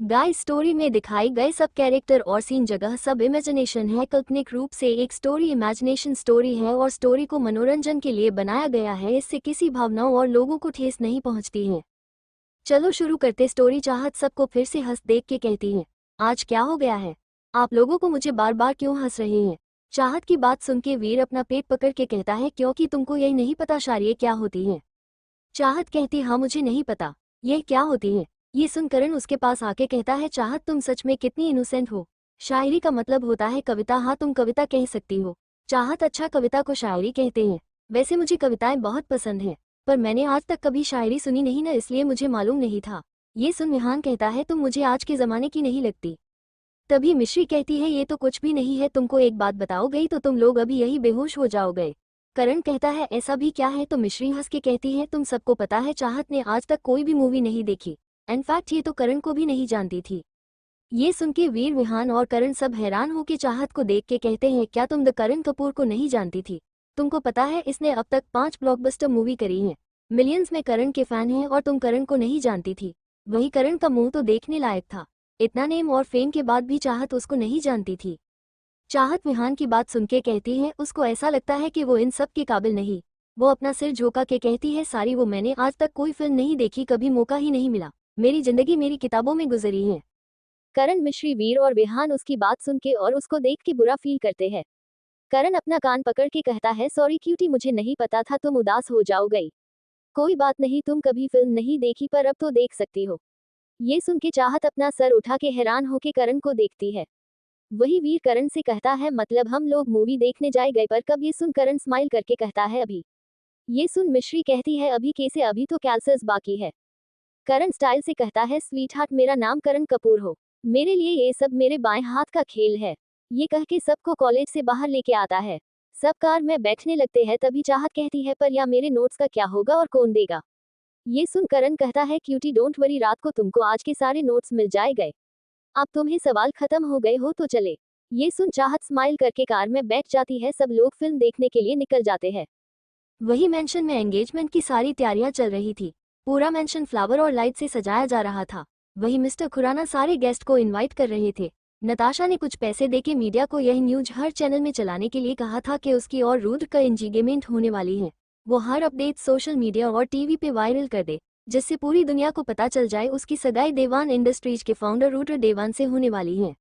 Guys, story में दिखाए गए सब कैरेक्टर और सीन जगह सब इमेजिनेशन है। काल्पनिक रूप से एक स्टोरी इमेजिनेशन स्टोरी है और स्टोरी को मनोरंजन के लिए बनाया गया है। इससे किसी भावनाओं और लोगों को ठेस नहीं पहुंचती है। चलो शुरू करते स्टोरी। चाहत सबको फिर से हंस देख के कहती है, आज क्या हो गया है? आप लोगों को मुझे बार बार क्यों हंस रहे हैं? चाहत की बात सुन के वीर अपना पेट पकड़ के कहता है, क्योंकि तुमको यही नहीं पता शायरी क्या होती है। चाहत कहती, हाँ मुझे नहीं पता ये क्या होती है। ये सुन करण उसके पास आके कहता है, चाहत तुम सच में कितनी इनोसेंट हो। शायरी का मतलब होता है कविता। हाँ तुम कविता कह सकती हो। चाहत, अच्छा कविता को शायरी कहते हैं। वैसे मुझे कविताएं बहुत पसंद हैं, पर मैंने आज तक कभी शायरी सुनी नहीं ना, इसलिए मुझे मालूम नहीं था। ये सुन विहान कहता है, तुम मुझे आज के जमाने की नहीं लगती। तभी मिश्री कहती है, ये तो कुछ भी नहीं है, तुमको एक बात बताओ गई तो तुम लोग अभी यही बेहोश हो जाओगे। करण कहता है, ऐसा भी क्या है? तो मिश्री हंस के कहती है, तुम सबको पता है चाहत ने आज तक कोई भी मूवी नहीं देखी। इनफैक्ट ये तो करण को भी नहीं जानती थी। ये सुन के वीर, विहान और करण सब हैरान होकर चाहत को देख के कहते हैं, क्या तुम द करण कपूर को नहीं जानती थी? तुमको पता है इसने अब तक 5 ब्लॉकबस्टर मूवी करी हैं। मिलियंस में करण के फैन हैं और तुम करण को नहीं जानती थी। वही करण का मुंह तो देखने लायक था। इतना नेम और फेम के बाद भी चाहत उसको नहीं जानती थी। चाहत विहान की बात सुन के कहती है, उसको ऐसा लगता है कि वो इन सब के काबिल नहीं। वो अपना सिर झुका के कहती है, सारी वो मैंने आज तक कोई फिल्म नहीं देखी, कभी मौका ही नहीं मिला। मेरी जिंदगी मेरी किताबों में गुजरी है। करण, मिश्री, वीर और विहान उसकी बात सुन के और उसको देख के बुरा फील करते हैं। करण अपना कान पकड़ के कहता है, सॉरी क्यूटी, मुझे नहीं पता था तुम उदास हो जाओगी। कोई बात नहीं, तुम कभी फिल्म नहीं देखी पर अब तो देख सकती हो। ये सुन के चाहत अपना सर उठा के हैरान होके करण को देखती है। वही वीर करण से कहता है, मतलब हम लोग मूवी देखने जाए गए पर कब? ये सुन करण स्माइल करके कहता है, अभी। ये सुन मिश्री कहती है, अभी कैसे? अभी तो कैल्सर्स बाकी है। करण स्टाइल से कहता है, स्वीट हार्ट, मेरा नाम करण कपूर हो। मेरे लिए ये सब मेरे बाएं हाथ का खेल है। ये कह के सबको कॉलेज से बाहर लेके आता है। सब कार में बैठने लगते हैं। तभी चाहत कहती है, पर या मेरे नोट्स का क्या होगा और कौन देगा? ये सुन करण कहता है, क्यूटी डोंट वरी, रात को तुमको आज के सारे नोट्स मिल जाएंगे। अब तुम्हें सवाल खत्म हो गए हो तो चले। ये सुन चाहत स्माइल करके कार में बैठ जाती है। सब लोग फिल्म देखने के लिए निकल जाते हैं। वही मेंशन में एंगेजमेंट की सारी तैयारियां चल रही थी। पूरा मेंशन फ्लावर और लाइट से सजाया जा रहा था। वही मिस्टर खुराना सारे गेस्ट को इनवाइट कर रहे थे। नताशा ने कुछ पैसे देके मीडिया को यह न्यूज हर चैनल में चलाने के लिए कहा था कि उसकी और रुद्र का एंगेजमेंट होने वाली है। वो हर अपडेट सोशल मीडिया और टीवी पे वायरल कर दे, जिससे पूरी दुनिया को पता चल जाए उसकी सगाई देवान इंडस्ट्रीज के फाउंडर रुद्र देवान से होने वाली है।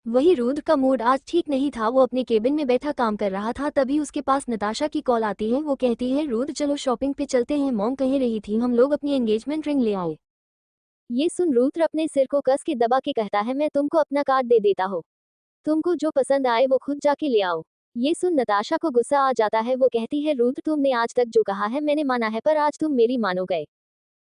वही रुद्र का मूड आज ठीक नहीं था। वो अपने केबिन में बैठा काम कर रहा था। तभी उसके पास नताशा की कॉल आती है। वो कहती है, रुद्र चलो शॉपिंग पे चलते हैं, मॉम कह रही थी हम लोग अपनी एंगेजमेंट रिंग ले आए। ये सुन रुद्र अपने सिर को कस के दबा के कहता है, मैं तुमको अपना कार्ड दे देता हूँ। तुमको जो पसंद आए वो खुद जाके ले आओ। ये सुन नताशा को गुस्सा आ जाता है। वो कहती है, रुद्र तुमने आज तक जो कहा है मैंने माना है, पर आज तुम मेरी मानो गए।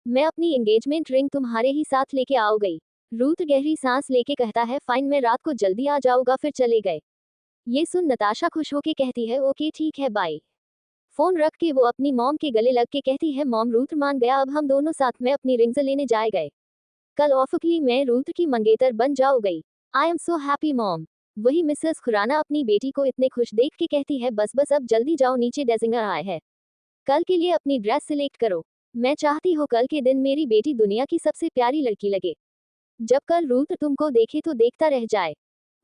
मैं अपनी एंगेजमेंट रिंग तुम्हारे ही साथ लेके आओ गई। रुद्र गहरी सांस लेके कहता है, फाइन, मैं रात को जल्दी आ जाऊंगा। फिर चले गए। ये सुन नताशा खुश होके कहती है, ओके ठीक है, बाय। फोन रख के वो अपनी मॉम के गले लग के कहती है, मॉम रुद्र मान गया, अब हम दोनों साथ में अपनी रिंग्स लेने जाए गए। कल ऑफिशियली मैं रुद्र की मंगेतर बन जाओ गई। I am so happy mom. वही मिसेस खुराना अपनी बेटी को इतने खुश देख के कहती है, बस बस अब जल्दी जाओ, नीचे डिजाइनर आए हैं। कल के लिए अपनी ड्रेस सिलेक्ट करो। मैं चाहती हूँ कल के दिन मेरी बेटी दुनिया की सबसे प्यारी लड़की लगे। जब कल रुद्र तुमको देखे तो देखता रह जाए।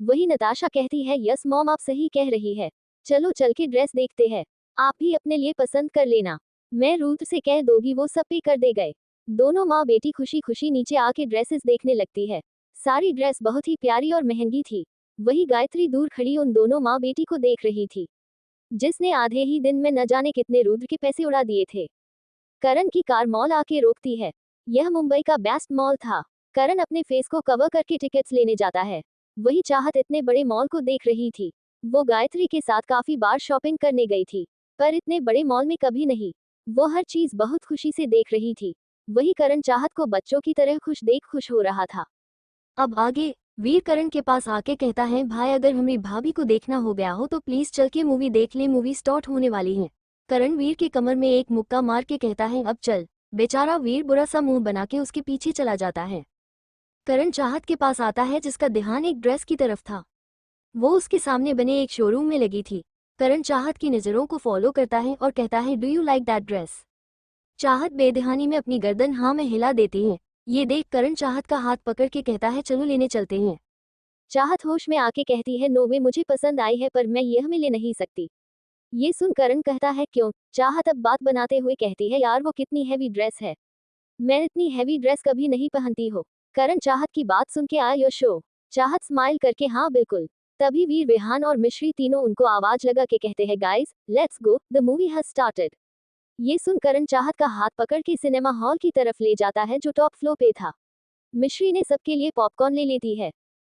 वही नताशा कहती है, यस मॉम, आप सही कह रही है। चलो चल के ड्रेस देखते हैं। आप भी अपने लिए पसंद कर लेना। मैं रुद्र से कह दोगी वो सब पे कर दे गए। दोनों माँ बेटी खुशी खुशी नीचे आके ड्रेसेस देखने लगती है। सारी ड्रेस बहुत ही प्यारी और महंगी थी। वही गायत्री दूर खड़ी उन दोनों माँ बेटी को देख रही थी, जिसने आधे ही दिन में न जाने कितने रुद्र के पैसे उड़ा दिए थे। करण की कार मॉल आके रोकती है। यह मुंबई का बेस्ट मॉल था। करण अपने फेस को कवर करके टिकट्स लेने जाता है। वही चाहत इतने बड़े मॉल को देख रही थी। वो गायत्री के साथ काफी बार शॉपिंग करने गई थी, पर इतने बड़े मॉल में कभी नहीं। वो हर चीज बहुत खुशी से देख रही थी। वही करण चाहत को बच्चों की तरह खुश देख खुश हो रहा था। अब आगे वीर करण के पास आके कहता है, भाई अगर हमारी भाभी को देखना हो गया हो तो प्लीज चल के मूवी देख ले, मूवी स्टार्ट होने वाली है। करण वीर के कमर में एक मुक्का मार के कहता है, अब चल। बेचारा वीर बुरा सा मुंह बना के उसके पीछे चला जाता है। करण चाहत के पास आता है, जिसका ध्यान एक ड्रेस की तरफ था। वो उसके सामने बने एक शोरूम में लगी थी। करण चाहत की नजरों को फॉलो करता है और कहता है, do you like that dress? चाहत बेध्यानी में अपनी गर्दन हाँ में हिला देती है। ये देख करण चाहत का हाथ पकड़ के कहता है चलो लेने चलते हैं। चाहत होश में आके कहती है नो वे मुझे पसंद आई है पर मैं ये हमें ले नहीं सकती। ये सुन करण कहता है क्यों। चाहत अब बात बनाते हुए कहती है यार वो कितनी हैवी ड्रेस है, मैं इतनी हैवी ड्रेस कभी नहीं पहनती हो। करण चाहत की बात सुन के आया शो। चाहत स्माइल करके हाँ बिल्कुल। तभी वीर विहान और मिश्री तीनों उनको आवाज लगा के कहते हैं guys let's go the movie has started. ये सुन करण चाहत का हाथ पकड़ के सिनेमा हॉल की तरफ ले जाता है जो टॉप फ्लोर पे था। मिश्री ने सबके लिए पॉपकॉर्न ले लेती है।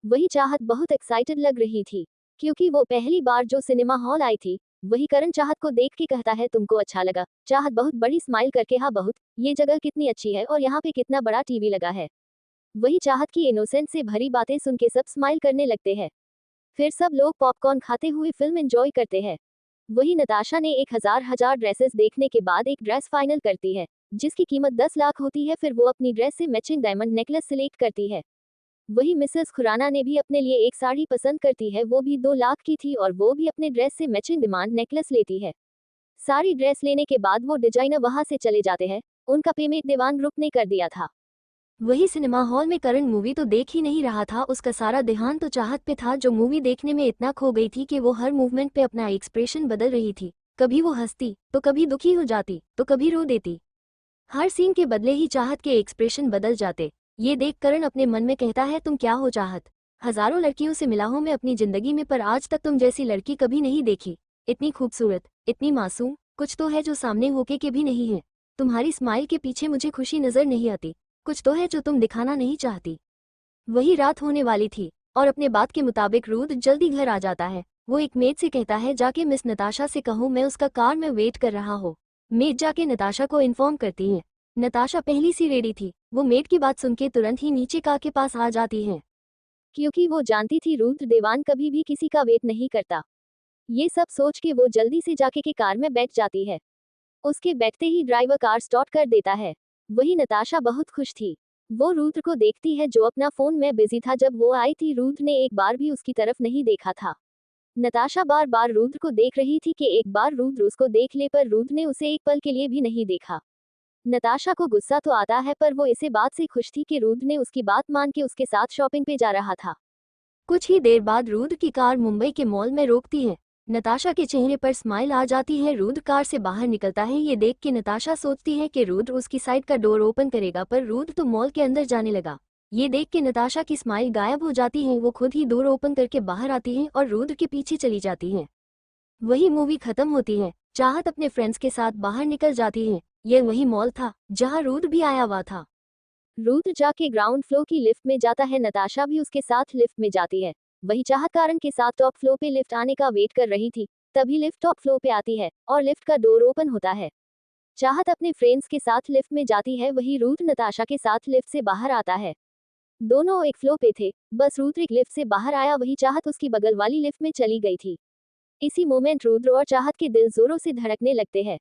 वही चाहत बहुत एक्साइटेड लग रही थी क्योंकि वो पहली बार जो सिनेमा हॉल आई थी। वही करण चाहत को देख के कहता है तुमको अच्छा लगा। चाहत बहुत बड़ी स्माइल करके हाँ बहुत, ये जगह कितनी अच्छी है और यहाँ पे कितना बड़ा टीवी लगा है। वही चाहत की इनोसेंस से भरी बातें सुन के सब स्माइल करने लगते हैं। फिर सब लोग पॉपकॉर्न खाते हुए फिल्म एंजॉय करते हैं। वही नताशा ने 1000 ड्रेसेस देखने के बाद एक ड्रेस फाइनल करती है जिसकी कीमत 10 लाख होती है। फिर वो अपनी ड्रेस से मैचिंग डायमंड नेकलेस सिलेक्ट करती है। वही मिसेस खुराना ने भी अपने लिए एक साड़ी पसंद करती है, वो भी 2 लाख की थी और वो भी अपने ड्रेस से मैचिंग डिमांड नेकलेस लेती है। सारी ड्रेस लेने के बाद वो डिजाइनर वहां से चले जाते हैं। उनका पेमेंट दीवान ग्रुप ने कर दिया था। वही सिनेमा हॉल में करण मूवी तो देख ही नहीं रहा था, उसका सारा ध्यान तो चाहत पे था जो मूवी देखने में इतना खो गई थी कि वो हर मूवमेंट पे अपना एक्सप्रेशन बदल रही थी। कभी वो हंसती तो कभी दुखी हो जाती तो कभी रो देती। हर सीन के बदले ही चाहत के एक्सप्रेशन बदल जाते। ये देख करण अपने मन में कहता है तुम क्या हो चाहत, हजारों लड़कियों से मिला हूं मैं अपनी जिंदगी में पर आज तक तुम जैसी लड़की कभी नहीं देखी। इतनी खूबसूरत, इतनी मासूम, कुछ तो है जो सामने होके के भी नहीं है। तुम्हारी स्माइल के पीछे मुझे खुशी नजर नहीं आती, कुछ तो है जो तुम दिखाना नहीं चाहती। वही रात होने वाली थी और अपने बात के मुताबिक रूद जल्दी घर आ जाता है। वो एक मेड से कहता है जाके मिस नताशा से कहूँ मैं उसका कार में वेट कर रहा हो। मेड जाके नताशा को इन्फॉर्म करती है। नताशा पहली सी रेडी थी, वो मेड की बात सुन के तुरंत ही नीचे कार के पास आ जाती है क्योंकि वो जानती थी रुद्र देवान कभी भी किसी का वेट नहीं करता। ये सब सोच के वो जल्दी से जाके के कार में बैठ जाती है। उसके बैठते ही ड्राइवर कार स्टार्ट कर देता है। वही नताशा बहुत खुश थी। वो रुद्र को देखती है जो अपना फोन में बिजी था। जब वो आई थी रुद्र ने एक बार भी उसकी तरफ नहीं देखा था। नताशा बार बार रुद्र को देख रही थी कि एक बार रुद्र उसको देख ले, पर रुद्र ने उसे एक पल के लिए भी नहीं देखा। नताशा को गुस्सा तो आता है पर वो इसे बात से खुश थी कि रुद्र ने उसकी बात मान के उसके साथ शॉपिंग पे जा रहा था। कुछ ही देर बाद रुद्र की कार मुंबई के मॉल में रोकती है। नताशा के चेहरे पर स्माइल आ जाती है। रुद्र कार से बाहर निकलता है। ये देख के नताशा सोचती है कि रुद्र उसकी साइड का डोर ओपन करेगा, पर रुद्र तो मॉल के अंदर जाने लगा। ये देख के नताशा की स्माइल गायब हो जाती है। वो खुद ही डोर ओपन करके बाहर आती है और रुद्र के पीछे चली जाती है। वही मूवी खत्म होती है। चाहत अपने फ्रेंड्स के साथ बाहर निकल जाती है। ये वही मॉल था जहाँ रुद्र भी आया हुआ था। रुद्र जाके ग्राउंड फ्लोर की लिफ्ट में जाता है। नताशा भी उसके साथ लिफ्ट में जाती है। वही चाहत कारण के साथ टॉप फ्लोर पे लिफ्ट आने का वेट कर रही थी। तभी लिफ्ट टॉप फ्लोर पे आती है और लिफ्ट का डोर ओपन होता है। चाहत अपने फ्रेंड्स के साथ लिफ्ट में जाती है। वही रुद्र नताशा के साथ लिफ्ट से बाहर आता है। दोनों एक फ्लोर पे थे, बस रुद्र एक लिफ्ट से बाहर आया, वही चाहत उसकी बगल वाली लिफ्ट में चली गई थी। इसी मोमेंट रुद्र और चाहत के दिल जोरों से धड़कने लगते हैं।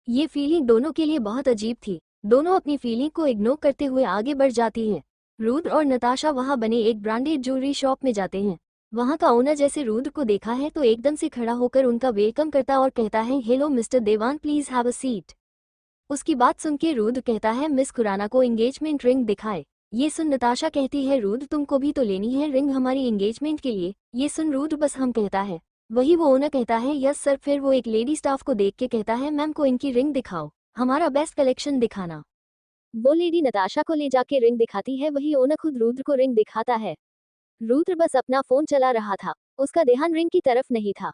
ये फीलिंग दोनों के लिए बहुत अजीब थी। दोनों अपनी फीलिंग को इग्नोर करते हुए आगे बढ़ जाती हैं। रुद्र और नताशा वहां बने एक ब्रांडेड ज्वेलरी शॉप में जाते हैं। वहां का ओनर जैसे रुद्र को देखा है तो एकदम से खड़ा होकर उनका वेलकम करता और कहता है हेलो मिस्टर देवान, प्लीज हैव अ सीट। उसकी बात सुन के रुद्र कहता है मिस खुराना को एंगेजमेंट रिंग दिखाए। ये सुन नताशा कहती है रुद्र तुमको भी तो लेनी है रिंग हमारी एंगेजमेंट के लिए। ये सुन रुद्र बस हम कहता है। वही वो ओनर कहता है यस सर। फिर वो एक लेडी स्टाफ को देख के कहता है मैम को इनकी रिंग दिखाओ, हमारा बेस्ट कलेक्शन दिखाना। वो लेडी नताशा को ले जाके रिंग दिखाती है। वही ओनर खुद रुद्र को रिंग दिखाता है। रुद्र बस अपना फोन चला रहा था, उसका ध्यान रिंग की तरफ नहीं था।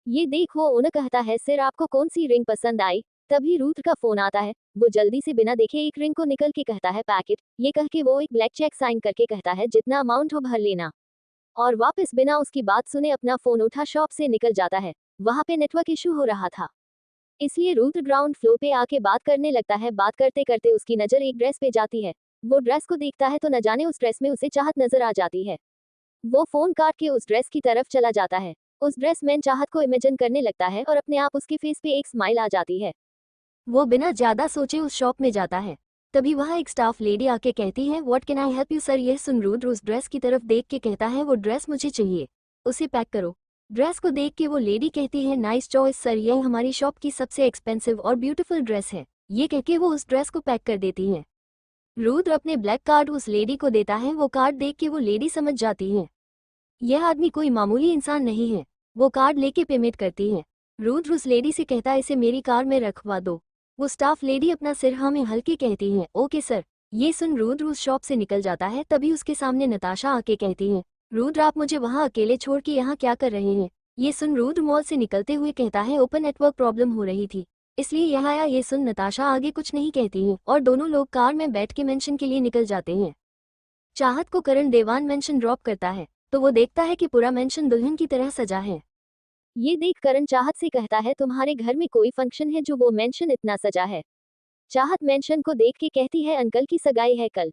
ये देख वो ओनर कहता है सर आपको कौन सी रिंग पसंद आई। तभी रुद्र का फोन आता है। वो जल्दी से बिना देखे एक रिंग को निकल के कहता है पैकेट। ये कह के वो एक ब्लैक चेक साइन करके कहता है जितना अमाउंट हो भर लेना, और वापस बिना उसकी बात सुने अपना फोन उठा शॉप से निकल जाता है। वहां पे नेटवर्क इशू हो रहा था, इसलिए रुद्र ग्राउंड फ्लोर पे आके बात करने लगता है। बात करते करते उसकी नजर एक ड्रेस पे जाती है। वो ड्रेस को देखता है तो न जाने उस ड्रेस में उसे चाहत नजर आ जाती है। वो फोन काट के उस ड्रेस की तरफ चला जाता है। उस ड्रेस में चाहत को इमेजिन करने लगता है और अपने आप उसके फेस पे एक स्माइल आ जाती है। वो बिना ज्यादा सोचे उस शॉप में जाता है। तभी वहाँ एक स्टाफ लेडी आके कहती है what can I help you sir. यह सुन रुद्र उस ड्रेस की तरफ देख के कहता है वो ड्रेस मुझे चाहिए, उसे पैक करो। ड्रेस को देख के वो लेडी कहती है नाइस चॉइस सर, यह हमारी शॉप की सबसे एक्सपेंसिव और ब्यूटीफुल ड्रेस है। ये कह के वो उस ड्रेस को पैक कर देती है। रुद्र अपने ब्लैक कार्ड उस लेडी को देता है। वो कार्ड देख के वो लेडी समझ जाती है यह आदमी कोई मामूली इंसान नहीं है। वो कार्ड लेके पेमेंट करती है। रुद्र उस लेडी से कहता है इसे मेरी कार में रखवा दो। वो स्टाफ लेडी अपना सिर हाँ में हल्के कहती है ओके सर। ये सुन रुद्र उस शॉप से निकल जाता है। तभी उसके सामने नताशा आके कहती है रुद्र आप मुझे वहाँ अकेले छोड़ के यहाँ क्या कर रहे हैं। ये सुन रुद्र मॉल से निकलते हुए कहता है ओपन नेटवर्क प्रॉब्लम हो रही थी इसलिए यहाँ आया। ये सुन नताशा आगे कुछ नहीं कहती है और दोनों लोग कार में बैठ के मेंशन के लिए निकल जाते हैं। चाहत को करण देवान मेंशन ड्रॉप करता है तो वो देखता है कि पूरा मेंशन दुल्हन की तरह सजा है। ये देख करण चाहत से कहता है तुम्हारे घर में कोई फंक्शन है जो वो मेंशन इतना सजा है। चाहत मेंशन को देख के कहती है अंकल की सगाई है कल।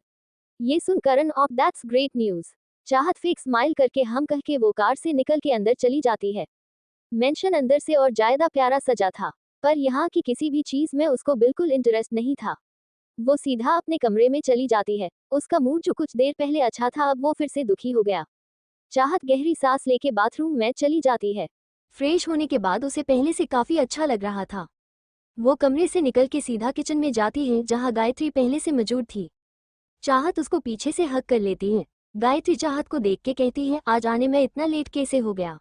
ये सुन करण ऑफ दैट्स ग्रेट न्यूज। चाहत फेक स्माइल करके हम कह के वो कार से निकल के अंदर चली जाती है। मेंशन अंदर से और ज्यादा प्यारा सजा था पर यहाँ की किसी भी चीज में उसको बिल्कुल इंटरेस्ट नहीं था। वो सीधा अपने कमरे में चली जाती है। उसका मूड जो कुछ देर पहले अच्छा था अब वो फिर से दुखी हो गया। चाहत गहरी सांस लेके बाथरूम में चली जाती है। फ्रेश होने के बाद उसे पहले से काफी अच्छा लग रहा था। वो कमरे से निकल के सीधा किचन में जाती है जहां गायत्री पहले से मौजूद थी। चाहत उसको पीछे से हक कर लेती है। गायत्री चाहत को देख के कहती है आज आने में इतना लेट कैसे हो गया।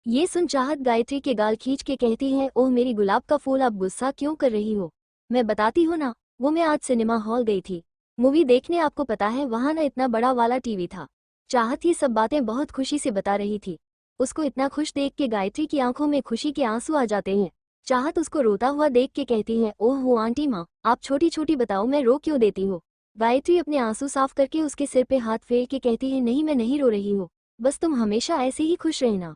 ये सुन चाहत गायत्री के गाल खींच के कहती है ओह मेरी गुलाब का फूल आप गुस्सा क्यों कर रही हो। मैं बताती हूँ ना वो मैं आज सिनेमा हॉल गई थी मूवी देखने। आपको पता है वहां ना इतना बड़ा वाला टीवी था। चाहत ये सब बातें बहुत खुशी से बता रही थी। उसको इतना खुश देख के गायत्री की आंखों में खुशी के आंसू आ जाते हैं। चाहत उसको रोता हुआ देख के कहती है ओह हो आंटी माँ आप छोटी छोटी बताओ मैं रो क्यों देती हो। गायत्री अपने आंसू साफ करके उसके सिर पे हाथ फेर के कहती है नहीं मैं नहीं रो रही हूँ बस तुम हमेशा ऐसे ही खुश रहना।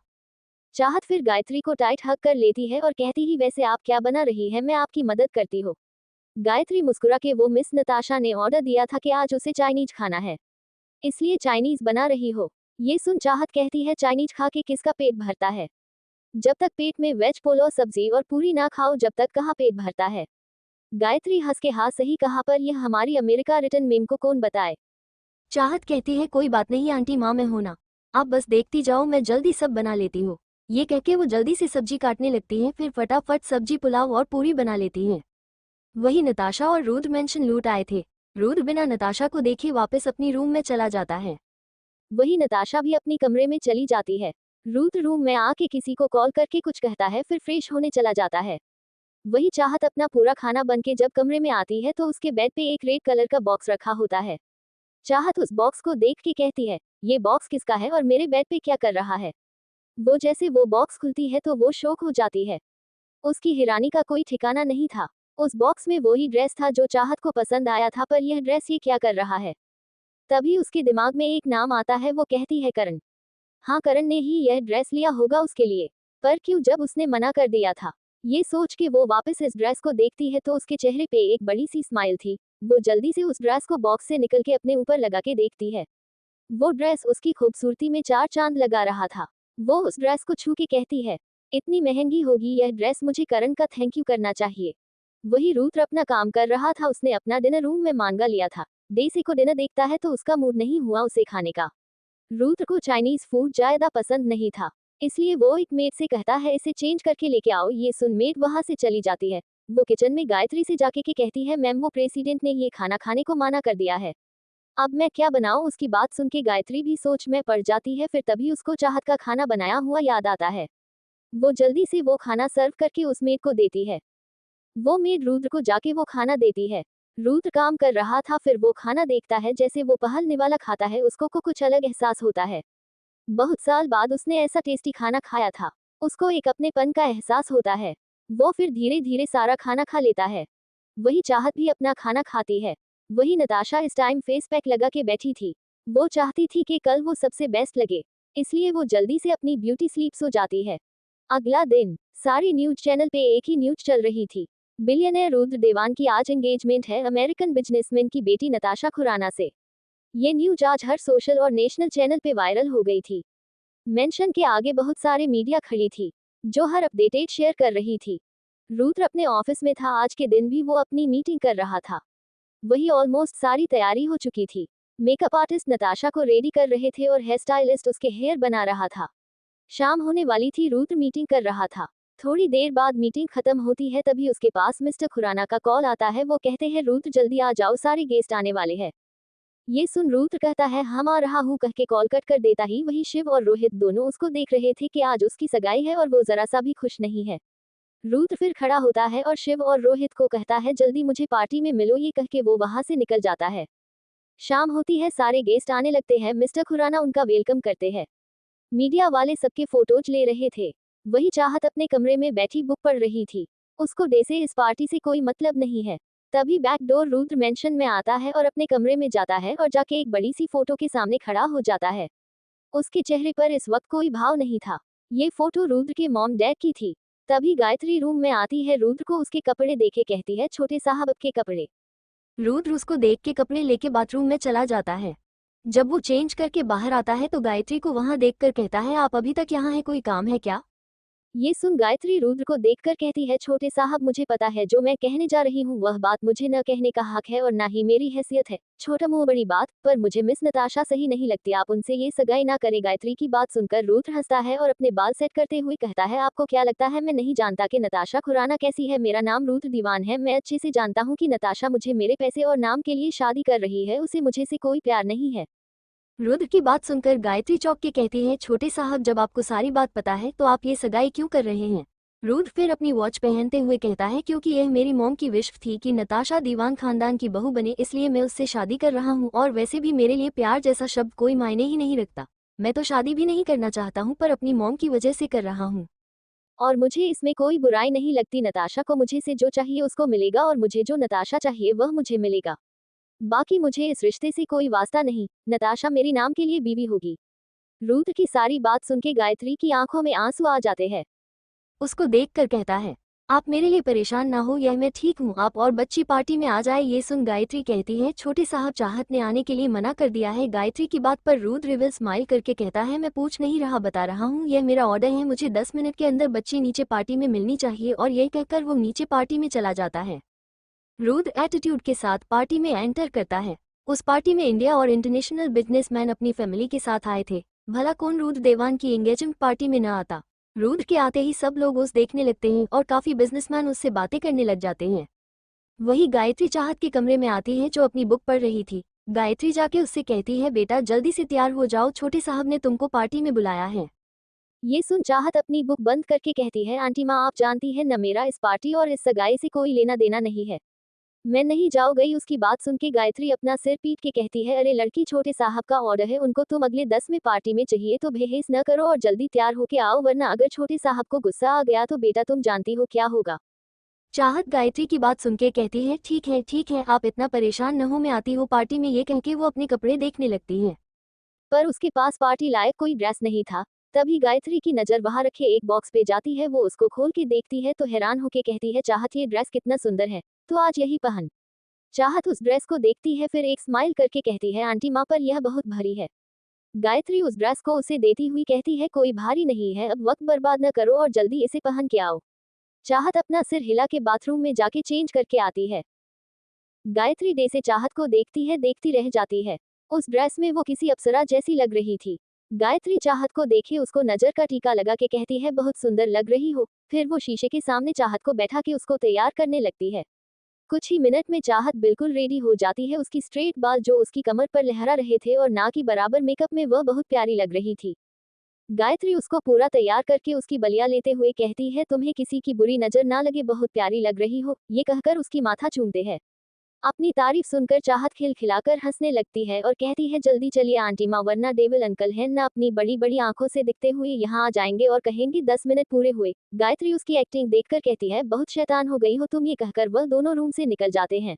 चाहत फिर गायत्री को टाइट हक कर लेती है और कहती ही वैसे आप क्या बना रही है मैं आपकी मदद करती हूँ। गायत्री मुस्कुरा के वो मिस नताशा ने ऑर्डर दिया था कि आज उसे चाइनीज खाना है इसलिए चाइनीज बना रही हो। ये सुन चाहत कहती है चाइनीज खा के किसका पेट भरता है। जब तक पेट में वेज पुलाव सब्जी और पूरी ना खाओ जब तक कहाँ पेट भरता है। गायत्री हंस के हाँ सही कहा पर यह हमारी अमेरिका रिटर्न मेम को कौन बताए। चाहत कहती है कोई बात नहीं आंटी माँ मैं हूं ना आप बस देखती जाओ मैं जल्दी सब बना लेती हूँ। ये कह के वो जल्दी से सब्जी काटने लगती है फिर फटाफट सब्जी पुलाव और पूरी बना लेती है। वही नताशा और रुद्र मेंशन लूट आए थे। रुद्र बिना नताशा को देखे वापस अपनी रूम में चला जाता है। वही नताशा भी अपनी कमरे में चली जाती है। रुद्र रूम में आके किसी को कॉल करके कुछ कहता है फिर फ्रेश होने चला जाता है। वही चाहत अपना पूरा खाना बन के जब कमरे में आती है तो उसके बेड पे एक रेड कलर का बॉक्स रखा होता है। चाहत उस बॉक्स को देख के कहती है ये बॉक्स किसका है और मेरे बेड पे क्या कर रहा है। वो जैसे वो बॉक्स खुलती है तो वो शॉक हो जाती है। उसकी हैरानी का कोई ठिकाना नहीं था। उस बॉक्स में वही ड्रेस था जो चाहत को पसंद आया था पर यह ड्रेस ये क्या कर रहा है। तभी उसके दिमाग में एक नाम आता है। वो कहती है करण। हाँ करण ने ही यह ड्रेस लिया होगा उसके लिए पर क्यों जब उसने मना कर दिया था। ये सोच के वो वापस इस ड्रेस को देखती है तो उसके चेहरे पे एक बड़ी सी स्माइल थी। वो जल्दी से उस ड्रेस को बॉक्स से निकल के अपने ऊपर लगा के देखती है। वो ड्रेस उसकी खूबसूरती में चार चांद लगा रहा था। वो उस ड्रेस को छू के कहती है इतनी महंगी होगी यह ड्रेस मुझे करण का थैंक यू करना चाहिए। वही रुद्र अपना काम कर रहा था। उसने अपना डिनर रूम में मांगा लिया था। डेसी को डिनर देखता है तो उसका मूड नहीं हुआ उसे खाने का। रुद्र को चाइनीज फूड ज्यादा पसंद नहीं था इसलिए वो एक मेड से कहता है इसे चेंज करके लेके आओ। ये सुन मेड वहां से चली जाती है। वो किचन में गायत्री से जाके के कहती है मैम वो प्रेसिडेंट ने ये खाना खाने को मना कर दिया है अब मैं क्या बनाऊं। उसकी बात सुन के गायत्री भी सोच में पड़ जाती है। फिर तभी उसको चाहत का खाना बनाया हुआ याद आता है। वो जल्दी से वो खाना सर्व करके उस मेड को देती है। वो मेड रुद्र को जाके वो खाना देती है। रुद्र काम कर रहा था फिर वो खाना देखता है जैसे वो पहल निवाला खाता है उसको को कुछ अलग एहसास होता है। बहुत साल बाद उसने ऐसा टेस्टी खाना खाया था। उसको एक अपनेपन का एहसास होता है। वो फिर धीरे धीरे सारा खाना खा लेता है। वही चाहत भी अपना खाना खाती है। वही नताशा इस टाइम फेस पैक लगा के बैठी थी। वो चाहती थी कि कल वो सबसे बेस्ट लगे इसलिए वो जल्दी से अपनी ब्यूटी स्लीप सो जाती है। अगला दिन सारी न्यूज चैनल पे एक ही न्यूज चल रही थी। बिलियनर रुद्र देवान की आज एंगेजमेंट है अमेरिकन बिजनेसमैन की बेटी नताशा खुराना से। ये न्यूज आज हर सोशल और नेशनल चैनल पे वायरल हो गई थी। मेंशन के आगे बहुत सारे मीडिया खड़ी थी जो हर अपडेटेड शेयर कर रही थी। रुद्र अपने ऑफिस में था। आज के दिन भी वो अपनी मीटिंग कर रहा था। वही ऑलमोस्ट सारी तैयारी हो चुकी थी। मेकअप आर्टिस्ट नताशा को रेडी कर रहे थे और हेयर स्टाइलिस्ट उसके हेयर बना रहा था। शाम होने वाली थी। रुद्र मीटिंग कर रहा था। थोड़ी देर बाद मीटिंग खत्म होती है, तभी उसके पास मिस्टर खुराना का कॉल आता है। वो कहते हैं रुद्र जल्दी आ जाओ, सारे गेस्ट आने वाले हैं। ये सुन रुद्र कहता है हम आ रहा हूँ कह के कॉल कट कर देता ही वही शिव और रोहित दोनों उसको देख रहे थे कि आज उसकी सगाई है और वो जरा सा भी खुश नहीं है। रुद्र फिर खड़ा होता है और शिव और रोहित को कहता है जल्दी मुझे पार्टी में मिलो, ये कह के वो वहां से निकल जाता है। शाम होती है, सारे गेस्ट आने लगते हैं। मिस्टर खुराना उनका वेलकम करते हैं। मीडिया वाले सबके फोटोज ले रहे थे। वही चाहत अपने कमरे में बैठी बुक पढ़ रही थी। उसको डे से इस पार्टी से कोई मतलब नहीं है। तभी बैकडोर रुद्र मेंशन में आता है और अपने कमरे में जाता है और जाके एक बड़ी सी फोटो के सामने खड़ा हो जाता है। उसके चेहरे पर इस वक्त कोई भाव नहीं था। ये फोटो रुद्र के मॉम डैड की थी। तभी गायत्री रूम में आती है, रुद्र को उसके कपड़े देखे कहती है छोटे साहब के कपड़े। रुद्र उसको देख के कपड़े लेके बाथरूम में चला जाता है। जब वो चेंज करके बाहर आता है तो गायत्री को वहां देखकर कहता है आप अभी तक यहाँ हैं, कोई काम है क्या? ये सुन गायत्री रुद्र को देखकर कहती है छोटे साहब मुझे पता है जो मैं कहने जा रही हूँ वह बात मुझे न कहने का हक है और ना ही मेरी हैसियत है। छोटा मुंह बड़ी बात, पर मुझे मिस नताशा सही नहीं लगती, आप उनसे ये सगाई ना करें। गायत्री की बात सुनकर रुद्र हंसता है और अपने बाल सेट करते हुए कहता है आपको क्या लगता है मैं नहीं जानता कि नताशा खुराना कैसी है? मेरा नाम रुद्र दीवान है। मैं अच्छे से जानता हूँ कि नताशा मुझे मेरे पैसे और नाम के लिए शादी कर रही है, उसे मुझे से कोई प्यार नहीं है। रुद्र की बात सुनकर गायत्री चौंक के कहती है छोटे साहब जब आपको सारी बात पता है तो आप ये सगाई क्यों कर रहे हैं? रुद्र फिर अपनी वॉच पहनते हुए कहता है क्योंकि यह मेरी मॉम की विश थी कि नताशा दीवान खानदान की बहू बने, इसलिए मैं उससे शादी कर रहा हूँ। और वैसे भी मेरे लिए प्यार जैसा शब्द कोई मायने ही नहीं रखता। मैं तो शादी भी नहीं करना चाहता हूँ, पर अपनी मॉम की वजह से कर रहा हूँ और मुझे इसमें कोई बुराई नहीं लगती। नताशा को मुझे से जो चाहिए उसको मिलेगा और मुझे जो नताशा चाहिए वह मुझे मिलेगा। बाकी मुझे इस रिश्ते से कोई वास्ता नहीं। नताशा मेरी नाम के लिए बीवी होगी। रुद्र की सारी बात सुन के गायत्री की आंखों में आंसू आ जाते हैं। उसको देखकर कहता है आप मेरे लिए परेशान ना हो, यह मैं ठीक हूँ, आप और बच्ची पार्टी में आ जाए। ये सुन गायत्री कहती है छोटे साहब चाहत ने आने के लिए मना कर दिया है। गायत्री की बात पर रुद्र रिविल स्माइल करके कहता है मैं पूछ नहीं रहा, बता रहा हूँ, यह मेरा ऑर्डर है। मुझे 10 मिनट के अंदर बच्ची नीचे पार्टी में मिलनी चाहिए। और यह कहकर वो नीचे पार्टी में चला जाता है। रुद्र एटीट्यूड के साथ पार्टी में एंटर करता है। उस पार्टी में इंडिया और इंटरनेशनल बिजनेसमैन अपनी फैमिली के साथ आए थे। भला कौन रुद्र देवान की एंगेजमेंट पार्टी में न आता? रुद्र के आते ही सब लोग उस देखने लगते हैं और काफी बिजनेसमैन उससे बातें करने लग जाते हैं। वही गायत्री चाहत के कमरे में आती है जो अपनी बुक पढ़ रही थी। गायत्री जाके उससे कहती है बेटा जल्दी से तैयार हो जाओ, छोटे साहब ने तुमको पार्टी में बुलाया है। ये सुन चाहत अपनी बुक बंद करके कहती है आंटी माँ आप जानती है न मेरा इस पार्टी और इस सगाई से कोई लेना देना नहीं है, मैं नहीं जाओ गई। उसकी बात सुन के गायत्री अपना सिर पीट के कहती है अरे लड़की छोटे साहब का ऑर्डर है, उनको तुम अगले 10 में पार्टी में चाहिए तो बेहेस न करो और जल्दी तैयार होके आओ, वरना अगर छोटे साहब को गुस्सा आ गया तो बेटा तुम जानती हो क्या होगा। चाहत गायत्री की बात सुन के कहती है ठीक है आप इतना परेशान न हो, मैं आती हूँ पार्टी में। ये कह के वो अपने कपड़े देखने लगती है, पर उसके पास पार्टी लायक कोई ड्रेस नहीं था। तभी गायत्री की नजर वहां रखे एक बॉक्स पे जाती है। वो उसको खोल के देखती है तो हैरान होके कहती है चाहत ये ड्रेस कितना सुंदर है, तो आज यही पहन। चाहत उस ड्रेस को देखती है, फिर एक स्माइल करके कहती है आंटी माँ पर यह बहुत भारी है। गायत्री उस ड्रेस को उसे देती हुई कहती है कोई भारी नहीं है, अब वक्त बर्बाद न करो और जल्दी इसे पहन के आओ। चाहत अपना सिर हिला के बाथरूम में जाके चेंज करके आती है। गायत्री डे से चाहत को देखती है, देखती रह जाती है। उस ड्रेस में वो किसी अप्सरा जैसी लग रही थी। गायत्री चाहत को देखे उसको नजर का टीका लगा के कहती है बहुत सुंदर लग रही हो। फिर वो शीशे के सामने चाहत को बैठा के उसको तैयार करने लगती है। कुछ ही मिनट में चाहत बिल्कुल रेडी हो जाती है। उसकी स्ट्रेट बाल जो उसकी कमर पर लहरा रहे थे और ना की बराबर मेकअप में वह बहुत प्यारी लग रही थी। गायत्री उसको पूरा तैयार करके उसकी बलिया लेते हुए कहती है तुम्हें किसी की बुरी नजर ना लगे, बहुत प्यारी लग रही हो। ये कहकर उसकी माथा चूमते हैं। अपनी तारीफ सुनकर चाहत खिलखिलाकर हंसने लगती है और कहती है जल्दी चलिए आंटी माँ, वरना डेविल अंकल है ना अपनी बड़ी बड़ी आंखों से दिखते हुए यहाँ आ जाएंगे और कहेंगे 10 मिनट पूरे हुए। गायत्री उसकी एक्टिंग देखकर कहती है बहुत शैतान हो गई हो तुम, ये कहकर वह दोनों रूम से निकल जाते हैं।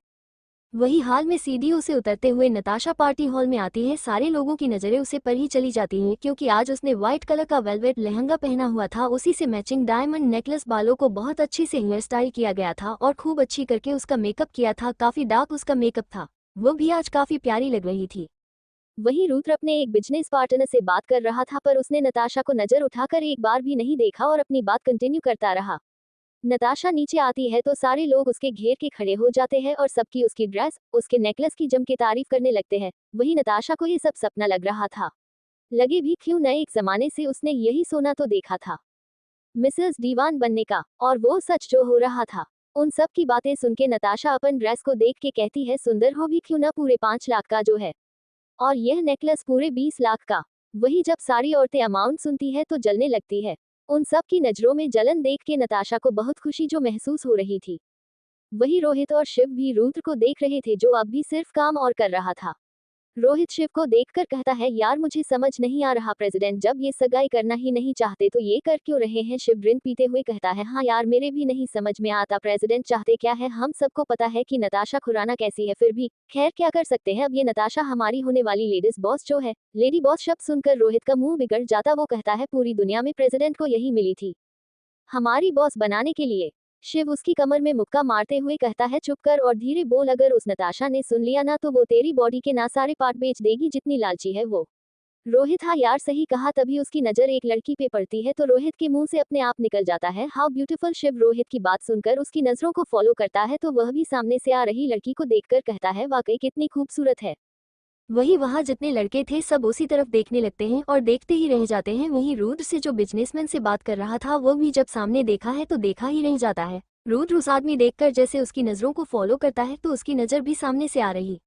वही हाल में सीढ़ियों से उतरते हुए नताशा पार्टी हॉल में आती है। सारे लोगों की नजरें उसे पर ही चली जाती हैं क्योंकि आज उसने व्हाइट कलर का वेलवेट लहंगा पहना हुआ था। उसी से मैचिंग डायमंड नेकलेस, बालों को बहुत अच्छी से हेयर स्टाइल किया गया था और खूब अच्छी करके उसका मेकअप किया था। काफी डार्क उसका मेकअप था, वो भी आज काफी प्यारी लग रही थी। वहीं रुद्र अपने एक बिजनेस पार्टनर से बात कर रहा था, पर उसने नताशा को नजर उठाकर एक बार भी नहीं देखा और अपनी बात कंटिन्यू करता रहा। नताशा नीचे आती है तो सारे लोग उसके घेर के खड़े हो जाते हैं और सबकी उसकी ड्रेस, उसके नेकलेस की जम के तारीफ करने लगते हैं। वही नताशा को ये सब सपना लग रहा था। लगे भी क्यों न, एक जमाने से उसने यही सोना तो देखा था। मिसेस दीवान बनने का, और वो सच जो हो रहा था। उन सब की बातें सुन के नताशा अपन ड्रेस को देख के कहती है, सुंदर हो भी क्यों ना, पूरे 5 लाख का जो है, और यह नेकलेस पूरे 20 लाख का। वही जब सारी औरतें अमाउंट सुनती है तो जलने लगती है। उन सब की नजरों में जलन देख के नताशा को बहुत खुशी जो महसूस हो रही थी। वही रोहित और शिव भी रुद्र को देख रहे थे जो अब भी सिर्फ काम और कर रहा था। रोहित शिव को देखकर कहता है, यार मुझे समझ नहीं आ रहा, प्रेसिडेंट जब ये सगाई करना ही नहीं चाहते तो ये कर क्यों रहे हैं। शिव ड्रिंक पीते हुए कहता है, हाँ यार मेरे भी नहीं समझ में आता, प्रेसिडेंट चाहते क्या है। हम सबको पता है कि नताशा खुराना कैसी है, फिर भी खैर क्या कर सकते हैं। अब ये नताशा हमारी होने वाली लेडीज बॉस जो है। लेडी बॉस शब्द सुनकर रोहित का मुंह बिगड़ जाता। वो कहता है, पूरी दुनिया में प्रेसिडेंट को यही मिली थी हमारी बॉस बनाने के लिए। शिव उसकी कमर में मुक्का मारते हुए कहता है, चुप कर और धीरे बोल, अगर उस नताशा ने सुन लिया ना तो वो तेरी बॉडी के ना सारे पार्ट बेच देगी, जितनी लालची है वो। रोहित, हाँ यार सही कहा। तभी उसकी नजर एक लड़की पे पड़ती है तो रोहित के मुंह से अपने आप निकल जाता है, हाउ ब्यूटीफुल। शिव रोहित की बात सुनकर उसकी नजरों को फॉलो करता है तो वह भी सामने से आ रही लड़की को देखकर कहता है, वाकई कितनी खूबसूरत है। वही वहां जितने लड़के थे सब उसी तरफ देखने लगते हैं और देखते ही रह जाते हैं। वहीं रुद्र से जो बिजनेसमैन से बात कर रहा था वो भी जब सामने देखा है तो देखा ही रह जाता है। रुद्र उस आदमी देखकर जैसे उसकी नजरों को फॉलो करता है तो उसकी नजर भी सामने से आ रही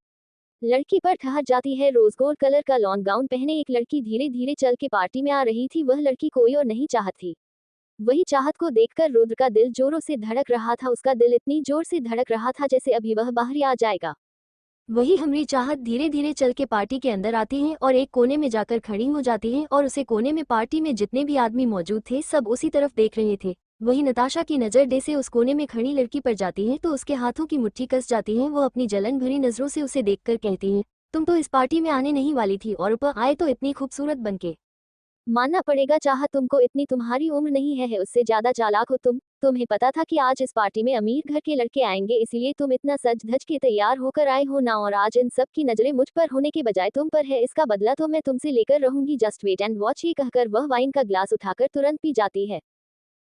लड़की पर ठहर जाती है। रोज गोल्ड कलर का लॉन्ग गाउन पहने एक लड़की धीरे धीरे चल के पार्टी में आ रही थी। वह लड़की कोई और नहीं, चाहत थी। वही चाहत को देखकर रुद्र का दिल जोरों से धड़क रहा था। उसका दिल इतनी जोर से धड़क रहा था जैसे अभी वह बाहर ही आ जाएगा। वही हमरी चाहत धीरे धीरे चल के पार्टी के अंदर आती है और एक कोने में जाकर खड़ी हो जाती है और उसे कोने में पार्टी में जितने भी आदमी मौजूद थे सब उसी तरफ देख रहे थे। वही नताशा की नजर डे से उस कोने में खड़ी लड़की पर जाती है तो उसके हाथों की मुट्ठी कस जाती है। वो अपनी जलन भरी नजरों से उसे देखकर कहती है, तुम तो इस पार्टी में आने नहीं वाली थी और ऊपर आए तो इतनी खूबसूरत बनके। मानना पड़ेगा चाहत, तुमको इतनी तुम्हारी उम्र नहीं है उससे ज्यादा चालाक हो तुम। तुम्हें पता था कि आज इस पार्टी में अमीर घर के लड़के आएंगे, इसलिए तुम इतना सज धज के तैयार होकर आए हो ना, और आज इन सब की नजरें मुझ पर होने के बजाय तुम पर है। इसका बदला तो मैं तुमसे लेकर रहूंगी, जस्ट वेट एंड वॉच। ये कहकर वह वाइन का ग्लास उठाकर तुरंत पी जाती है।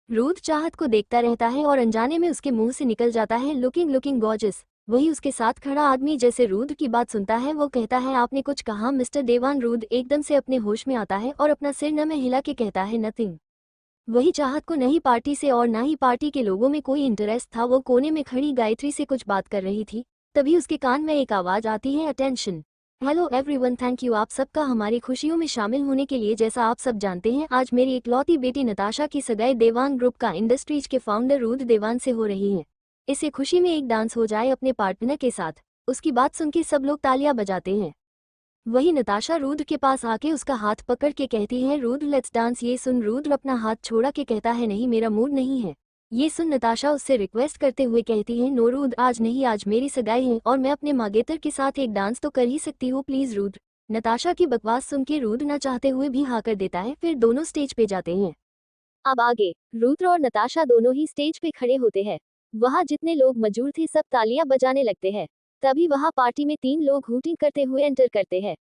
रुद्र चाहत को देखता रहता है और अनजाने में उसके मुंह से निकल जाता है, लुकिंग गॉर्जियस। वही उसके साथ खड़ा आदमी जैसे रुद्र की बात सुनता है वो कहता है, आपने कुछ कहा मिस्टर देवान। रुद्र एकदम से अपने होश में आता है और अपना सिर न में हिला के कहता है, नथिंग। वही चाहत को नहीं पार्टी से और ना ही पार्टी के लोगों में कोई इंटरेस्ट था। वो कोने में खड़ी गायत्री से कुछ बात कर रही थी। तभी उसके कान में एक आवाज आती है, attention. Hello everyone, thank you आप सबका हमारी खुशियों में शामिल होने के लिए। जैसा आप सब जानते हैं आज मेरी इकलौती बेटी नताशा की सगाई देवान ग्रुप का इंडस्ट्रीज के फाउंडर रुद्र देवान से हो रही है। इसे खुशी में एक डांस हो जाए अपने पार्टनर के साथ। उसकी बात सुन के सब लोग तालियां बजाते हैं। वही नताशा रुद्र के पास आके उसका हाथ पकड़ के कहती है, रुद्र लेट्स डांस। ये सुन रुद्र अपना हाथ छोड़ा के कहता है, नहीं मेरा मूड नहीं है। ये सुन नताशा उससे रिक्वेस्ट करते हुए कहती है, नो रुद्र आज नहीं, आज मेरी सगाई है और मैं अपने मांगेतर के साथ एक डांस तो कर ही सकती हूँ, प्लीज रुद्र। नताशा की बकवास सुन के रुद्र न चाहते हुए भी हाँ कर देता है। फिर दोनों स्टेज पे जाते हैं। अब आगे रुद्र और नताशा दोनों ही स्टेज पे खड़े होते हैं। वहाँ जितने लोग मौजूद थे सब तालियां बजाने लगते हैं। तभी वहाँ पार्टी में 3 लोग हूटिंग करते हुए एंटर करते हैं।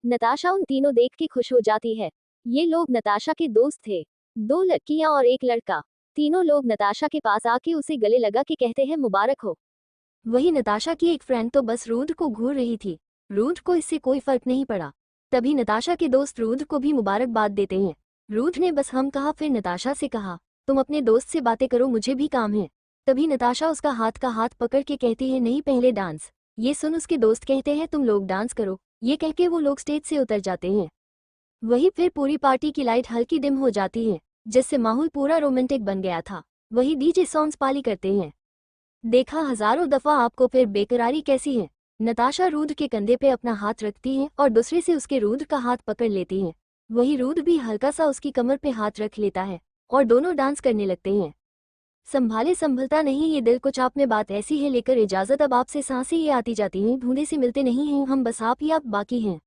नताशा उन तीनों देख के खुश हो जाती है। ये लोग नताशा के दोस्त थे, 2 लड़कियां और एक लड़का। तीनों लोग नताशा के पास आके उसे गले लगा के कहते हैं, मुबारक हो। वही नताशा की एक फ्रेंड तो बस रुद्र को घूर रही थी। रुद्र को इससे कोई फर्क नहीं पड़ा। तभी नताशा के दोस्त रुद्र को भी मुबारकबाद देते हैं। रुद्र ने बस हम कहा, फिर नताशा से कहा, तुम अपने दोस्त से बातें करो, मुझे भी काम है। तभी नताशा उसका हाथ का हाथ पकड़ के कहती है, नहीं पहले डांस। ये सुन उसके दोस्त कहते हैं, तुम लोग डांस करो। ये कह के वो लोग स्टेज से उतर जाते हैं। वही फिर पूरी पार्टी की लाइट हल्की डिम हो जाती है जिससे माहौल पूरा रोमांटिक बन गया था। वही डीजे सॉन्ग्स पाली करते हैं। देखा हजारों दफा आपको फिर बेकरारी कैसी है। नताशा रुद्र के कंधे पे अपना हाथ रखती है और दूसरे से उसके रुद्र का हाथ पकड़ लेती है। वही रुद्र भी हल्का सा उसकी कमर पे हाथ रख लेता है और दोनों डांस करने लगते हैं। संभाले संभलता नहीं ये दिल, कुछ आप में बात ऐसी है, लेकर इजाजत अब आपसे सांसें ये आती जाती हैं, ढूंढे से मिलते नहीं हैं हम, बस आप ही आप बाकी हैं।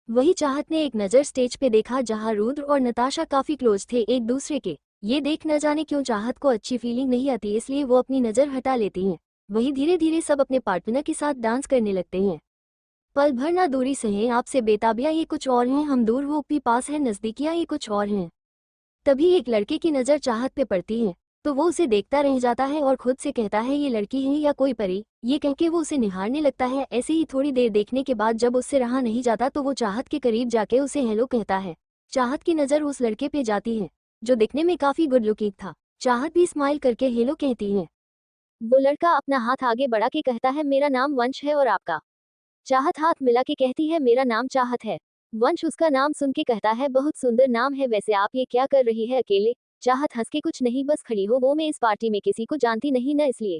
वही चाहत ने एक नज़र स्टेज पे देखा जहां रुद्र और नताशा काफी क्लोज थे एक दूसरे के। ये देख न जाने क्यों चाहत को अच्छी फीलिंग नहीं आती, इसलिए वो अपनी नज़र हटा लेती हैं। वही धीरे धीरे सब अपने पार्टनर के साथ डांस करने लगते हैं। पल भर ना दूरी से हैं आपसे बेताबियां ये कुछ और हैं, हम दूर वो भी पास है, नजदीकियां ये कुछ और हैं। तभी एक लड़के की नज़र चाहत पे पड़ती है तो वो उसे देखता रह जाता है और खुद से कहता है, ये लड़की है या कोई परी। ये कह के वो उसे निहारने लगता है। ऐसे ही थोड़ी देर देखने के बाद जब उससे रहा नहीं जाता तो वो चाहत के करीब जाके उसे हेलो कहता है। चाहत की नज़र उस लड़के पे जाती है जो दिखने में काफी गुड लुकिंग था। चाहत भी स्माइल करके हेलो कहती है। वो लड़का अपना हाथ आगे बढ़ा के कहता है, मेरा नाम वंश है और आपका? चाहत हाथ मिला के कहती है, मेरा नाम चाहत है। वंश उसका नाम सुन के कहता है, बहुत सुंदर नाम है, वैसे आप ये क्या कर रही है अकेले? चाहत हंस के, कुछ नहीं, बस खड़ी हो, वो मैं इस पार्टी में किसी को जानती नहीं ना, इसलिए।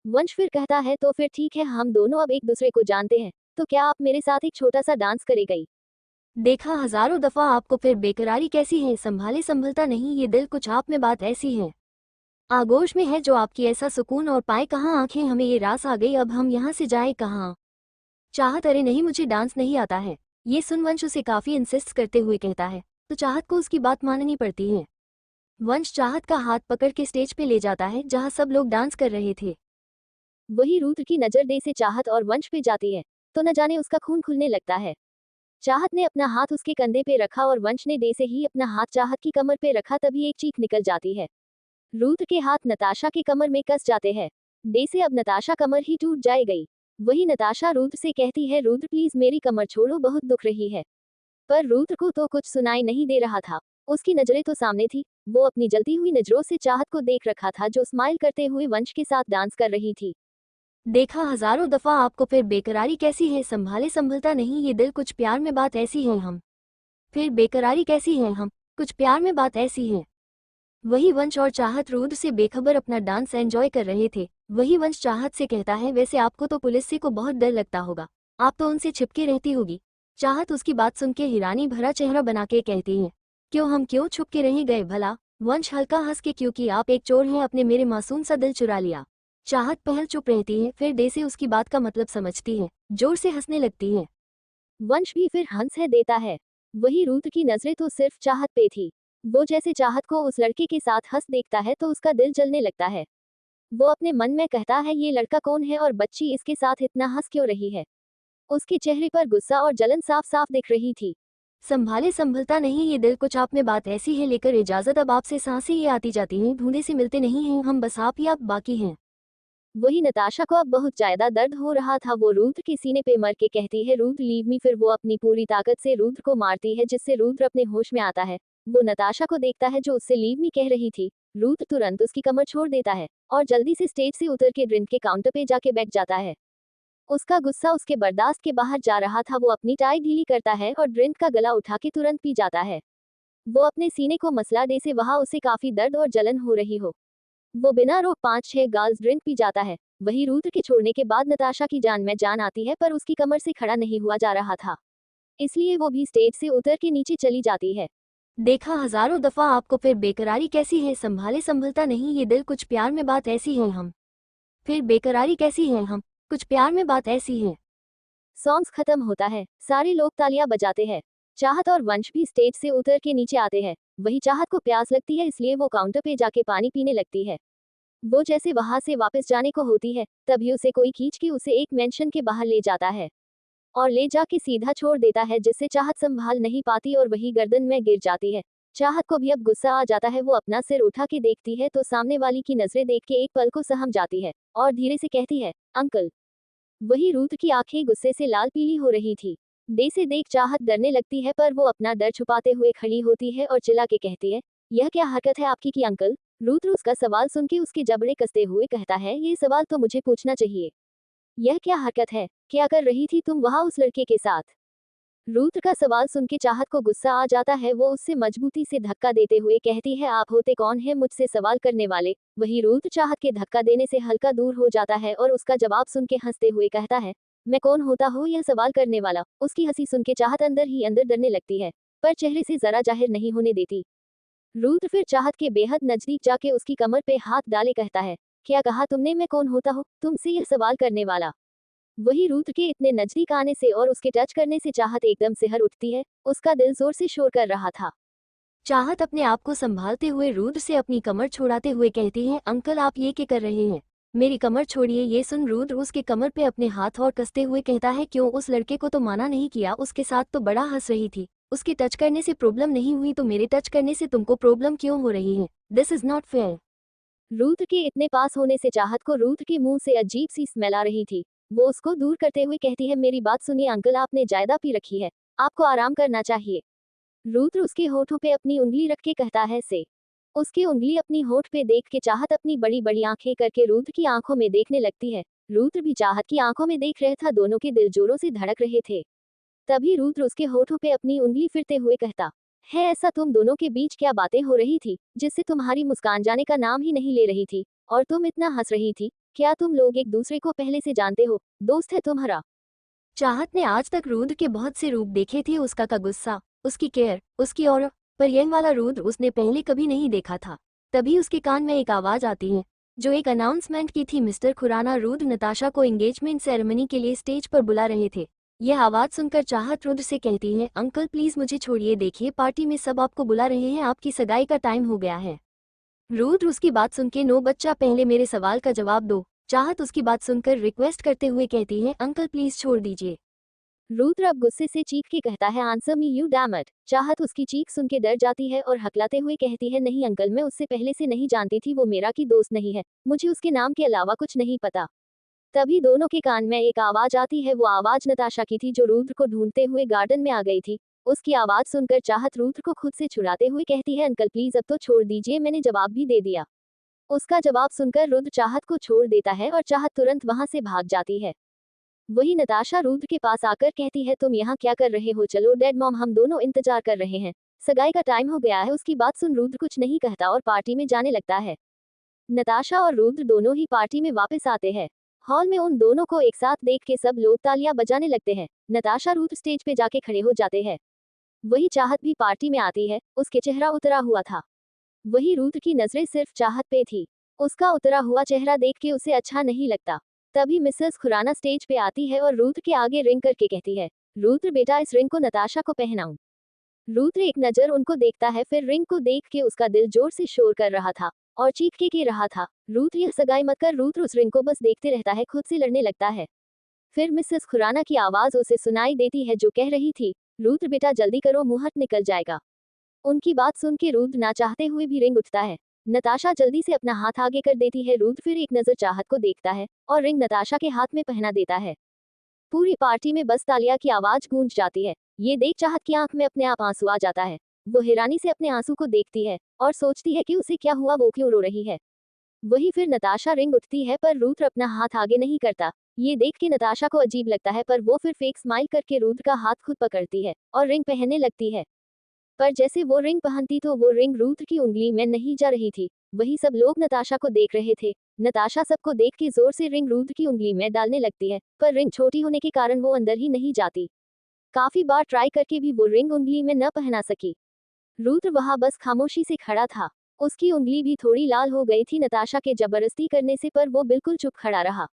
वंश फिर कहता है, तो फिर ठीक है, हम दोनों अब एक दूसरे को जानते हैं, तो क्या आप मेरे साथ एक छोटा सा डांस करेगी? देखा हजारों दफा आपको, फिर बेकरारी कैसी है, संभाले संभलता नहीं ये दिल, कुछ आप में बात ऐसी है, आगोश में है जो आपकी, ऐसा सुकून और पाए कहाँ आंखें, हमें ये रास आ गई, अब हम यहाँ से जाए कहाँ? चाहत, अरे नहीं, मुझे डांस नहीं आता है। ये सुन वंश उसे काफी इंसिस्ट करते हुए कहता है, तो चाहत को उसकी बात माननी पड़ती है। वंश चाहत का हाथ पकड़ के स्टेज पे ले जाता है जहाँ सब लोग डांस कर रहे थे। वही रुद्र की नजर दे से चाहत और वंश पे जाती है, तो न जाने उसका खून खुलने लगता है। चाहत ने अपना हाथ उसके कंधे पे रखा और वंश ने दे से ही अपना हाथ चाहत की कमर पे रखा, तभी एक चीख निकल जाती है। रुद्र के हाथ नताशा के कमर में कस जाते हैं। दे से अब नताशा कमर ही टूट जाएगी। वही नताशा रुद्र से कहती है, रुद्र प्लीज मेरी कमर छोड़ो, बहुत दुख रही है। पर रुद्र को तो कुछ सुनाई नहीं दे रहा था। उसकी नजरें तो सामने थी। वो अपनी जलती हुई नजरों से चाहत को देख रखा था, जो स्माइल करते हुए वंश के साथ डांस कर रही थी। देखा हजारों दफा आपको, फिर बेकरारी कैसी है, संभाले संभलता नहीं ये दिल, कुछ प्यार में बात ऐसी है हम। फिर बेकरारी कैसी है हम, कुछ प्यार में बात ऐसी है। वही वंश और चाहत रुद्र से बेखबर अपना डांस एंजॉय कर रहे थे। वही वंश चाहत से कहता है, वैसे आपको तो पुलिस से को बहुत डर लगता होगा, आप तो उनसे छिपके रहती होगी। चाहत उसकी बात सुन के हैरानी भरा चेहरा बना के कहती है, क्यों, हम क्यों छुप के रह गए भला? वंश हल्का हंस के, क्योंकि आप एक चोर हैं, अपने मेरे मासूम सा दिल चुरा लिया। चाहत पहल चुप रहती है, फिर दे से उसकी बात का मतलब समझती है, जोर से हंसने लगती है। वंश भी फिर हंस है देता है। वही रुद्र की नजरें तो सिर्फ चाहत पे थी। वो जैसे चाहत को उस लड़के के साथ हंस देखता है तो उसका दिल जलने लगता है। वो अपने मन में कहता है, ये लड़का कौन है और बच्ची इसके साथ इतना हंस क्यों रही है? उसके चेहरे पर गुस्सा और जलन साफ साफ दिख रही थी। संभाले संभलता नहीं ये दिल, कुछ आप में बात ऐसी है, लेकर इजाजत, अब आपसे सांसें ये आती जाती हैं, ढूंढे से मिलते नहीं हैं हम, बस आप ही आप बाकी हैं। वही नताशा को अब बहुत ज्यादा दर्द हो रहा था। वो रुद्र के सीने पे मर के कहती है, रुद्र लीव मी। फिर वो अपनी पूरी ताकत से रुद्र को मारती है, जिससे रुद्र अपने होश में आता है। वो नताशा को देखता है जो उससे लीव मी कह रही थी। रुद्र तुरंत उसकी कमर छोड़ देता है और जल्दी से स्टेज से उतर के ड्रिंक के काउंटर पे जाके बैठ जाता है। उसका गुस्सा उसके बर्दाश्त के बाहर जा रहा था। वो अपनी टाई ढीली करता है और ड्रिंक का गला उठा के तुरंत पी जाता है। वो अपने सीने को मसला दे से वहां उसे काफी दर्द और जलन हो रही हो। वो बिना रोक 5-6 गाल्स ड्रिंक पी जाता है। वही रुद्र के छोड़ने के बाद नताशा की जान में जान आती है, पर उसकी कमर से खड़ा नहीं हुआ जा रहा था, इसलिए वो भी स्टेज से उतर के नीचे चली जाती है। देखा हजारों दफा आपको, फिर बेकरारी कैसी है, संभाले संभलता नहीं ये दिल, कुछ प्यार में बात ऐसी है हम। फिर बेकरारी कैसी है हम, कुछ प्यार में बात ऐसी है। सॉन्ग्स खत्म होता है, सारे लोग तालियां बजाते हैं। चाहत और वंश भी स्टेज से उतर के नीचे आते हैं। वही चाहत को प्यास लगती है, इसलिए वो काउंटर पे जाके पानी पीने लगती है। वो जैसे वहां से वापस जाने को होती है, तभी उसे कोई खींच के उसे एक मेंशन के बाहर ले जाता है और ले जाके सीधा छोड़ देता है, जिससे चाहत संभाल नहीं पाती और वही गर्दन में गिर जाती है। चाहत को भी अब गुस्सा आ जाता है। वो अपना सिर उठा के देखती है तो सामने वाली की नजरें देख के एक पल को सहम जाती है और धीरे से कहती है, अंकल। वही रुद्र की आंखें गुस्से से लाल पीली हो रही थी। दे से देख चाहत डरने लगती है, पर वो अपना डर छुपाते हुए खड़ी होती है और चिल्ला के कहती है, यह क्या हरकत है आपकी की अंकल? रुद्र उसका सवाल सुन के उसके जबड़े कसते हुए कहता है, ये सवाल तो मुझे पूछना चाहिए। यह क्या हरकत है, क्या कर रही थी तुम वहां उस लड़के के साथ? रुद्र का सवाल सुन के चाहत को गुस्सा आ जाता है। वो उससे मजबूती से धक्का देते हुए कहती है, आप होते कौन है मुझसे सवाल करने वाले? वही रुद्र चाहत के धक्का देने से हल्का दूर हो जाता है और उसका जवाब सुन के हंसते हुए कहता है, मैं कौन होता हूँ यह सवाल करने वाला? उसकी हंसी सुन के चाहत अंदर ही अंदर डरने लगती है, पर चेहरे से जरा जाहिर नहीं होने देती। रुद्र फिर चाहत के बेहद नजदीक जाके उसकी कमर पे हाथ डाले कहता है, क्या कहा तुमने, मैं कौन होता हूँ तुमसे यह सवाल करने वाला? वही रुद्र के इतने नजदीक आने से और उसके टच करने से चाहत एकदम सिहर उठती है। उसका दिल जोर से शोर कर रहा था। चाहत अपने आप को संभालते हुए रुद्र से अपनी कमर छुड़ाते हुए कहती है, अंकल आप ये क्या कर रहे हैं, मेरी कमर छोड़िए। ये सुन रुद्र उसके कमर पे अपने हाथ और कसते हुए कहता है, क्यों, उस लड़के को तो माना नहीं किया, उसके साथ तो बड़ा हंस रही थी, उसके टच करने से प्रॉब्लम नहीं हुई तो मेरे टच करने से तुमको प्रॉब्लम क्यों हो रही है? This is not fair. Rudra के इतने पास होने से चाहत को रुद्र के मुंह से अजीब सी स्मेल आ रही थी। वो उसको दूर करते हुए कहती है, मेरी बात सुनिए अंकल, आपने ज्यादा पी रखी है, आपको आराम करना चाहिए। रुद्र उसके होठों पे अपनी उंगली रख के कहता है से। उसकी उंगली अपनी होठ पे देख के चाहत अपनी बड़ी बड़ी आंखें करके रुद्र की आंखों में देखने लगती है। रुद्र भी चाहत की आंखों में देख रहा था, दोनों के दिल जोरों से धड़क रहे थे। तभी रुद्र उसके होठों पे अपनी उंगली फिरते हुए कहता है, ऐसा तुम दोनों के बीच क्या बातें हो रही थी जिससे तुम्हारी मुस्कान जाने का नाम ही नहीं ले रही थी, और तुम इतना हंस रही थी? क्या तुम लोग एक दूसरे को पहले से जानते हो? दोस्त है तुम्हारा? चाहत ने आज तक रुद्र के बहुत से रूप देखे थे, उसका का गुस्सा, उसकी केयर, उसकी और, पर यह वाला रुद्र उसने पहले कभी नहीं देखा था। तभी उसके कान में एक आवाज आती है जो एक अनाउंसमेंट की थी। मिस्टर खुराना रुद्र नताशा को एंगेजमेंट सेरेमनी के लिए स्टेज पर बुला रहे थे। यह आवाज सुनकर चाहत रुद्र से कहती है, अंकल प्लीज मुझे छोड़िए, देखिए पार्टी में सब आपको बुला रहे हैं, आपकी सगाई का टाइम हो गया है। रुद्र उसकी बात सुन के, नो बच्चा, पहले मेरे सवाल का जवाब दो। चाहत उसकी बात सुनकर रिक्वेस्ट करते हुए कहती है, अंकल प्लीज छोड़ दीजिए। रुद्र अब गुस्से से चीख के कहता है, answer me you damn it. चाहत उसकी चीख सुन के डर जाती है और हकलाते हुए कहती है, नहीं अंकल, मैं उससे पहले से नहीं जानती थी, वो मेरा की दोस्त नहीं है, मुझे उसके नाम के अलावा कुछ नहीं पता। तभी दोनों के कान में एक आवाज आती है, वो आवाज नताशा की थी जो रुद्र को ढूंढते हुए गार्डन में आ गई थी। उसकी आवाज सुनकर चाहत रुद्र को खुद से छुड़ाते हुए कहती है, अंकल प्लीज अब तो छोड़ दीजिए, मैंने जवाब भी दे दिया। उसका जवाब सुनकर रुद्र चाहत को छोड़ देता है और चाहत तुरंत वहां से भाग जाती है। वही नताशा रुद्र के पास आकर कहती है, तुम यहाँ क्या कर रहे हो? चलो डैड मॉम, हम दोनों इंतजार कर रहे हैं, सगाई का टाइम हो गया है। उसकी बात सुन रुद्र कुछ नहीं कहता और पार्टी में जाने लगता है। नताशा और रुद्र दोनों ही पार्टी में वापस आते हैं। हॉल में उन दोनों को एक साथ देख के सब लोग तालियां बजाने लगते हैं। नताशा रुद्र स्टेज पे जाके खड़े हो जाते हैं। वही चाहत भी पार्टी में आती है, उसके चेहरा उतरा हुआ था। वही रुद्र की नजरें सिर्फ चाहत पे थी। उसका उतरा हुआ चेहरा देख के उसे अच्छा नहीं लगता। तभी मिसेस खुराना स्टेज पे आती है और रुद्र के आगे रिंग करके कहती है, रुद्र बेटा, इस रिंग को नताशा को पहनाऊं। रुद्र एक नजर उनको देखता है, फिर रिंग को देख के उसका दिल जोर से शोर कर रहा था और चीख के रहा था, रुद्र यह सगाई मत कर। रुद्र उस रिंग को बस देखते रहता है, खुद से लड़ने लगता है। फिर मिसेस खुराना की आवाज उसे सुनाई देती है जो कह रही थी, रुद्र बेटा जल्दी करो, मुहूर्त निकल जाएगा। उनकी बात सुन के रुद्र ना चाहते हुए भी रिंग उठता है। नताशा जल्दी से अपना हाथ आगे कर देती है। रुद्र फिर एक नजर चाहत को देखता है और रिंग नताशा के हाथ में पहना देता है। पूरी पार्टी में बस तालियां की आवाज गूंज जाती है। ये देख चाहत की आंख में अपने आप आंसू आ जाता है। वो हैरानी से अपने आंसू को देखती है और सोचती है कि उसे क्या हुआ, वो क्यों रो रही है। वही फिर नताशा रिंग उठती है पर रुद्र अपना हाथ आगे नहीं करता। ये देख के नताशा को अजीब लगता है, पर वो फिर फेक स्माइल करके रुद्र का हाथ खुद पकड़ती है और रिंग पहनने लगती है। पर जैसे वो रिंग पहनती तो वो रिंग रुद्र की उंगली में नहीं जा रही थी। वही सब लोग नताशा को देख रहे थे। नताशा सबको देख के जोर से रिंग रुद्र की उंगली में डालने लगती है, पर रिंग छोटी होने के कारण वो अंदर ही नहीं जाती। काफी बार ट्राई करके भी वो रिंग उंगली में न पहना सकी। रुद्र वहां बस खामोशी से खड़ा था। उसकी उंगली भी थोड़ी लाल हो गई थी नताशा के जबरदस्ती करने से, पर वो बिल्कुल चुप खड़ा रहा।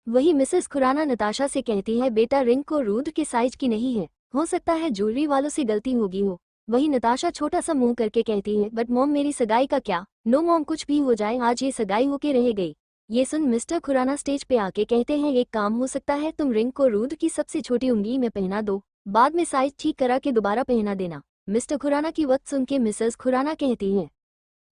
वही मिसेस खुराना नताशा से कहती है, बेटा रिंग को रुद्र के साइज की नहीं है, हो सकता है ज्वेलरी वालों से गलती होगी हो। वही नताशा छोटा सा मुंह करके कहती है, बट मॉम मेरी सगाई का क्या? नो मॉम, कुछ भी हो जाए आज ये सगाई होके रह गई। ये सुन मिस्टर खुराना स्टेज पे आके कहते हैं, एक काम हो सकता है, तुम रिंग को रुद्र की सबसे छोटी उंगली में पहना दो, बाद में साइज ठीक करा के दोबारा पहना देना। मिस्टर खुराना की बात सुन के मिसेस खुराना कहती है,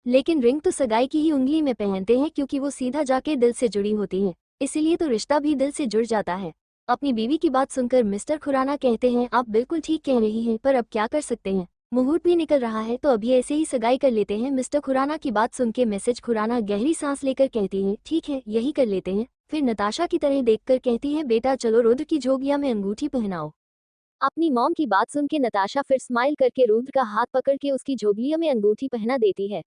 लेकिन रिंग तो सगाई की ही उंगली में पहनते हैं क्योंकि वो सीधा जाके दिल से जुड़ी होती है, इसीलिए तो रिश्ता भी दिल से जुड़ जाता है। अपनी बीवी की बात सुनकर मिस्टर खुराना कहते हैं, आप बिल्कुल ठीक कह रही हैं, पर अब क्या कर सकते हैं, मुहूर्त भी निकल रहा है तो अभी ऐसे ही सगाई कर लेते हैं। मिस्टर खुराना की बात सुन के मिसेज खुराना गहरी सांस लेकर कहती है, ठीक है यही कर लेते हैं। फिर नताशा की तरह देखकर कहती है, बेटा चलो रुद्र की झोगिया में अंगूठी पहनाओ। अपनी मॉम की बात सुन के नताशा फिर स्माइल करके रुद्र का हाथ पकड़ के उसकी झोगिया में अंगूठी पहना देती है।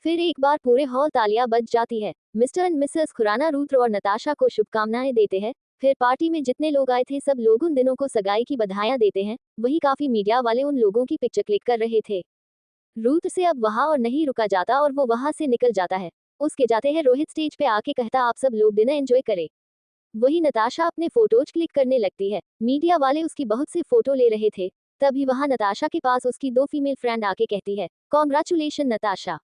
फिर एक बार पूरे हॉल तालियां बज जाती है। Mr and Mrs Khurana Rudra और नताशा को शुभकामनाएं देते हैं। फिर पार्टी में जितने लोग आए थे सब लोग उन दिनों को सगाई की बधाइयां देते हैं। वही काफी मीडिया वाले उन लोगों की पिक्चर क्लिक कर रहे थे। रुद्र से अब वहां और नहीं रुका जाता और वो वहां से निकल जाता है। उसके जाते हैं रोहित स्टेज पे आके कहता, आप सब लोग डिनर एंजॉय करें। वही नताशा अपने फोटोज क्लिक करने लगती है। मीडिया वाले उसकी बहुत सी फोटो ले रहे थे। तभी वहां नताशा के पास उसकी दो फीमेल फ्रेंड आके कहती है, कॉन्ग्रेचुलेशन नताशा,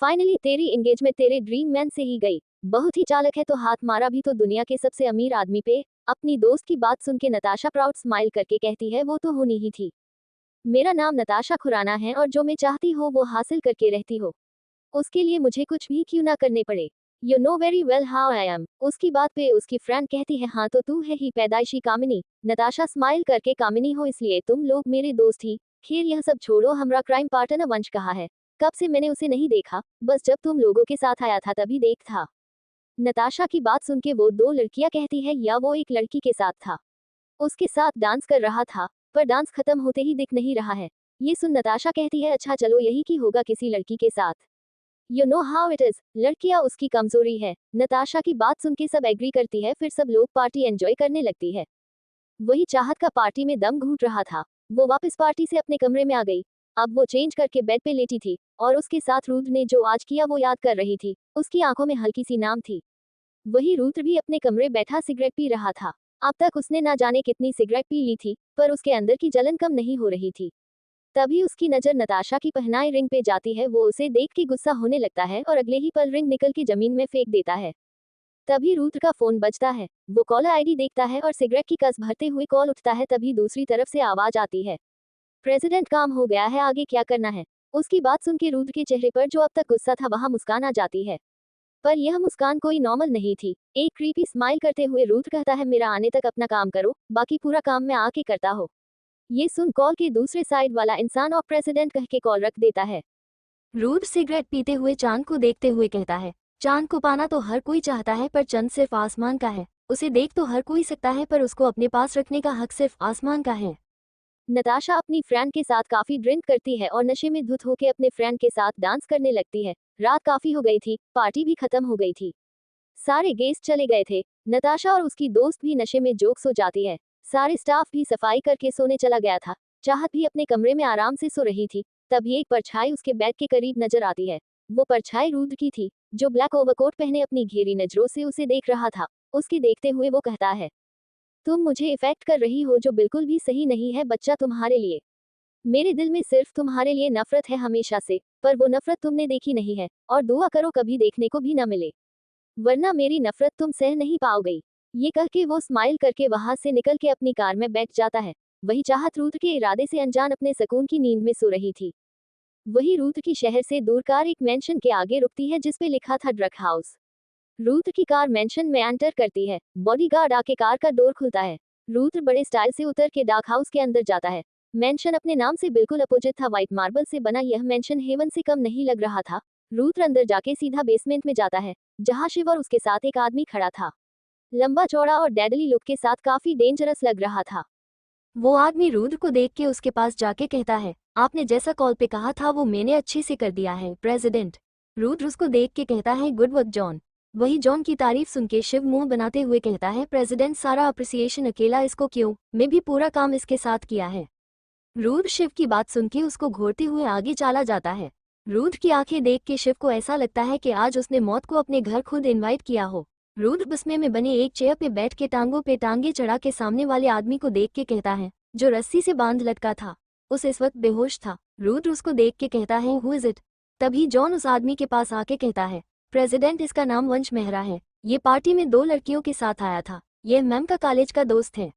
फाइनली तेरी एंगेजमेंट तेरे ड्रीम मैन से ही गई। बहुत ही चालक है, तो हाथ मारा भी तो दुनिया के सबसे अमीर आदमी पे। अपनी दोस्त की बात सुन के नताशा प्राउड स्माइल करके कहती है, वो तो होनी ही थी। मेरा नाम नताशा खुराना है और जो मैं चाहती हो वो हासिल करके रहती हो, उसके लिए मुझे कुछ भी क्यों ना करने पड़े। You know very well how I am. उसकी बात पे उसकी फ्रेंड कहती है, हाँ तो तू है ही पैदाइशी कामिनी। नताशा स्माइल करके, कामिनी हो इसलिए तुम लोग मेरे दोस्त ही खैर यह सब छोड़ो, हमारा क्राइम पार्टनर वंश कहाँ है? कब से मैंने उसे नहीं देखा, बस जब तुम लोगों के साथ आया था तभी देख था। नताशा की बात सुन के वो दो लड़कियां कहती है या वो एक लड़की के साथ था, उसके साथ डांस कर रहा था, पर डांस खत्म होते ही दिख नहीं रहा है। ये सुन नताशा कहती है अच्छा चलो यही की होगा किसी लड़की के साथ। You know how it is, लड़कियां उसकी कमजोरी है। नताशा की बात सुन के सब एग्री करती है, फिर सब लोग पार्टी एंजॉय करने लगती है। वही चाहत का पार्टी में दम घुट रहा था। वो वापस पार्टी से अपने कमरे में आ गई। अब वो चेंज करके बेड पे लेटी थी और उसके साथ रुद्र ने जो आज किया वो याद कर रही थी। उसकी आंखों में हल्की सी नाम थी। वही रुद्र भी अपने कमरे बैठा सिगरेट पी रहा था। अब तक उसने ना जाने कितनी सिगरेट पी ली थी, पर उसके अंदर की जलन कम नहीं हो रही थी। तभी उसकी नजर नताशा की पहनाई रिंग पे जाती है। वो उसे देख के गुस्सा होने लगता है और अगले ही पल रिंग निकल के जमीन में फेंक देता है। तभी रुद्र का फोन बजता है। वो कॉलर आईडी देखता है और सिगरेट की कस भरते हुए कॉल उठता है। तभी दूसरी तरफ से आवाज आती है, प्रेसिडेंट काम हो गया है, आगे क्या करना है? उसकी बात सुन के रुद्र के चेहरे पर जो अब तक गुस्सा था वहां मुस्कान आ जाती है। पर यह मुस्कान कोई नॉर्मल नहीं थी। एक क्रीपी स्माइल करते हुए रुद्र कहता है मेरा आने तक अपना काम करो, बाकी पूरा काम मैं आके करता हो। ये सुन कॉल के दूसरे साइड वाला इंसान और प्रेसिडेंट कह के कॉल रख देता है। रुद्र सिगरेट पीते हुए चांद को देखते हुए कहता है, चांद को पाना तो हर कोई चाहता है पर चंद सिर्फ आसमान का है। उसे देख तो हर कोई सकता है पर उसको अपने पास रखने का हक सिर्फ आसमान का है। नताशा अपनी फ्रेंड के साथ काफी ड्रिंक करती है और नशे में धुत होकर अपने फ्रेंड के साथ डांस करने लगती है। रात काफी हो गई थी, पार्टी भी खत्म हो गई थी। सारे गेस्ट चले गए थे। नताशा और उसकी दोस्त भी नशे में जोक सो जाती है। सारे स्टाफ भी सफाई करके सोने चला गया था। चाहत भी अपने कमरे में आराम से सो रही थी। तभी एक परछाई उसके बेड के करीब नजर आती है। वो परछाई रुद्र की थी, जो ब्लैक ओवरकोट पहने अपनी घेरी नजरों से उसे देख रहा था। उसके देखते हुए वो कहता है, तुम मुझे इफेक्ट कर रही हो जो बिल्कुल भी सही नहीं है बच्चा तुम्हारे लिए। मेरे दिल में सिर्फ तुम्हारे लिए नफरत है हमेशा से, पर वो नफरत तुमने देखी नहीं है और दुआ करो कभी देखने को भी न मिले, वरना मेरी नफरत तुम सह नहीं पाओगी। ये कह के वो स्माइल करके वहां से निकल के अपनी कार में बैठ जाता है। वही चाहत रुद्र के इरादे से अनजान अपने सुकून की नींद में सो रही थी। वही रुद्र की शहर से दूर कार एक मेंशन के आगे रुकती है जिसपे लिखा था ड्रग हाउस। रुद्र की कार मेंशन में एंटर करती है। बॉडीगार्ड आके कार का डोर खुलता है। रुद्र बड़े स्टाइल से उतर के डार्क हाउस के अंदर जाता है। मेंशन अपने नाम से बिल्कुल अपोजिट था। व्हाइट मार्बल से बना यह मेंशन हेवन से कम नहीं लग रहा था। रुद्र अंदर जाके सीधा बेसमेंट में जाता है, जहां शिव और उसके साथ एक आदमी खड़ा था। लंबा चौड़ा और डेडली लुक के साथ काफी डेंजरस लग रहा था। वो आदमी रुद्र को देख के उसके पास जाके कहता है, आपने जैसा कॉल पे कहा था वो मैंने अच्छे से कर दिया है प्रेसिडेंट। रुद्र उसको देख के कहता है, गुड वर्क जॉन। वही जॉन की तारीफ सुन के शिव मुंह बनाते हुए कहता है, प्रेसिडेंट सारा अप्रिसिएशन अकेला इसको क्यों, मैं भी पूरा काम इसके साथ किया है। रुद्र शिव की बात सुन के उसको घूरते हुए आगे चला जाता है। रुद्र की आंखें देख के शिव को ऐसा लगता है कि आज उसने मौत को अपने घर खुद इनवाइट किया हो। रुद्र बसमे में बने एक चेयर पे बैठ के टांगों पे टांगे चढ़ा के सामने वाले आदमी को देख के कहता है, जो रस्सी से बांध लटका था, उस इस वक्त बेहोश था। रुद्र उसको देख के कहता है, हु इज इट? तभी जॉन उस आदमी के पास आके कहता है, प्रेसिडेंट इसका नाम वंश मेहरा है, ये पार्टी में 2 लड़कियों के साथ आया था, ये मैम का कॉलेज का दोस्त है।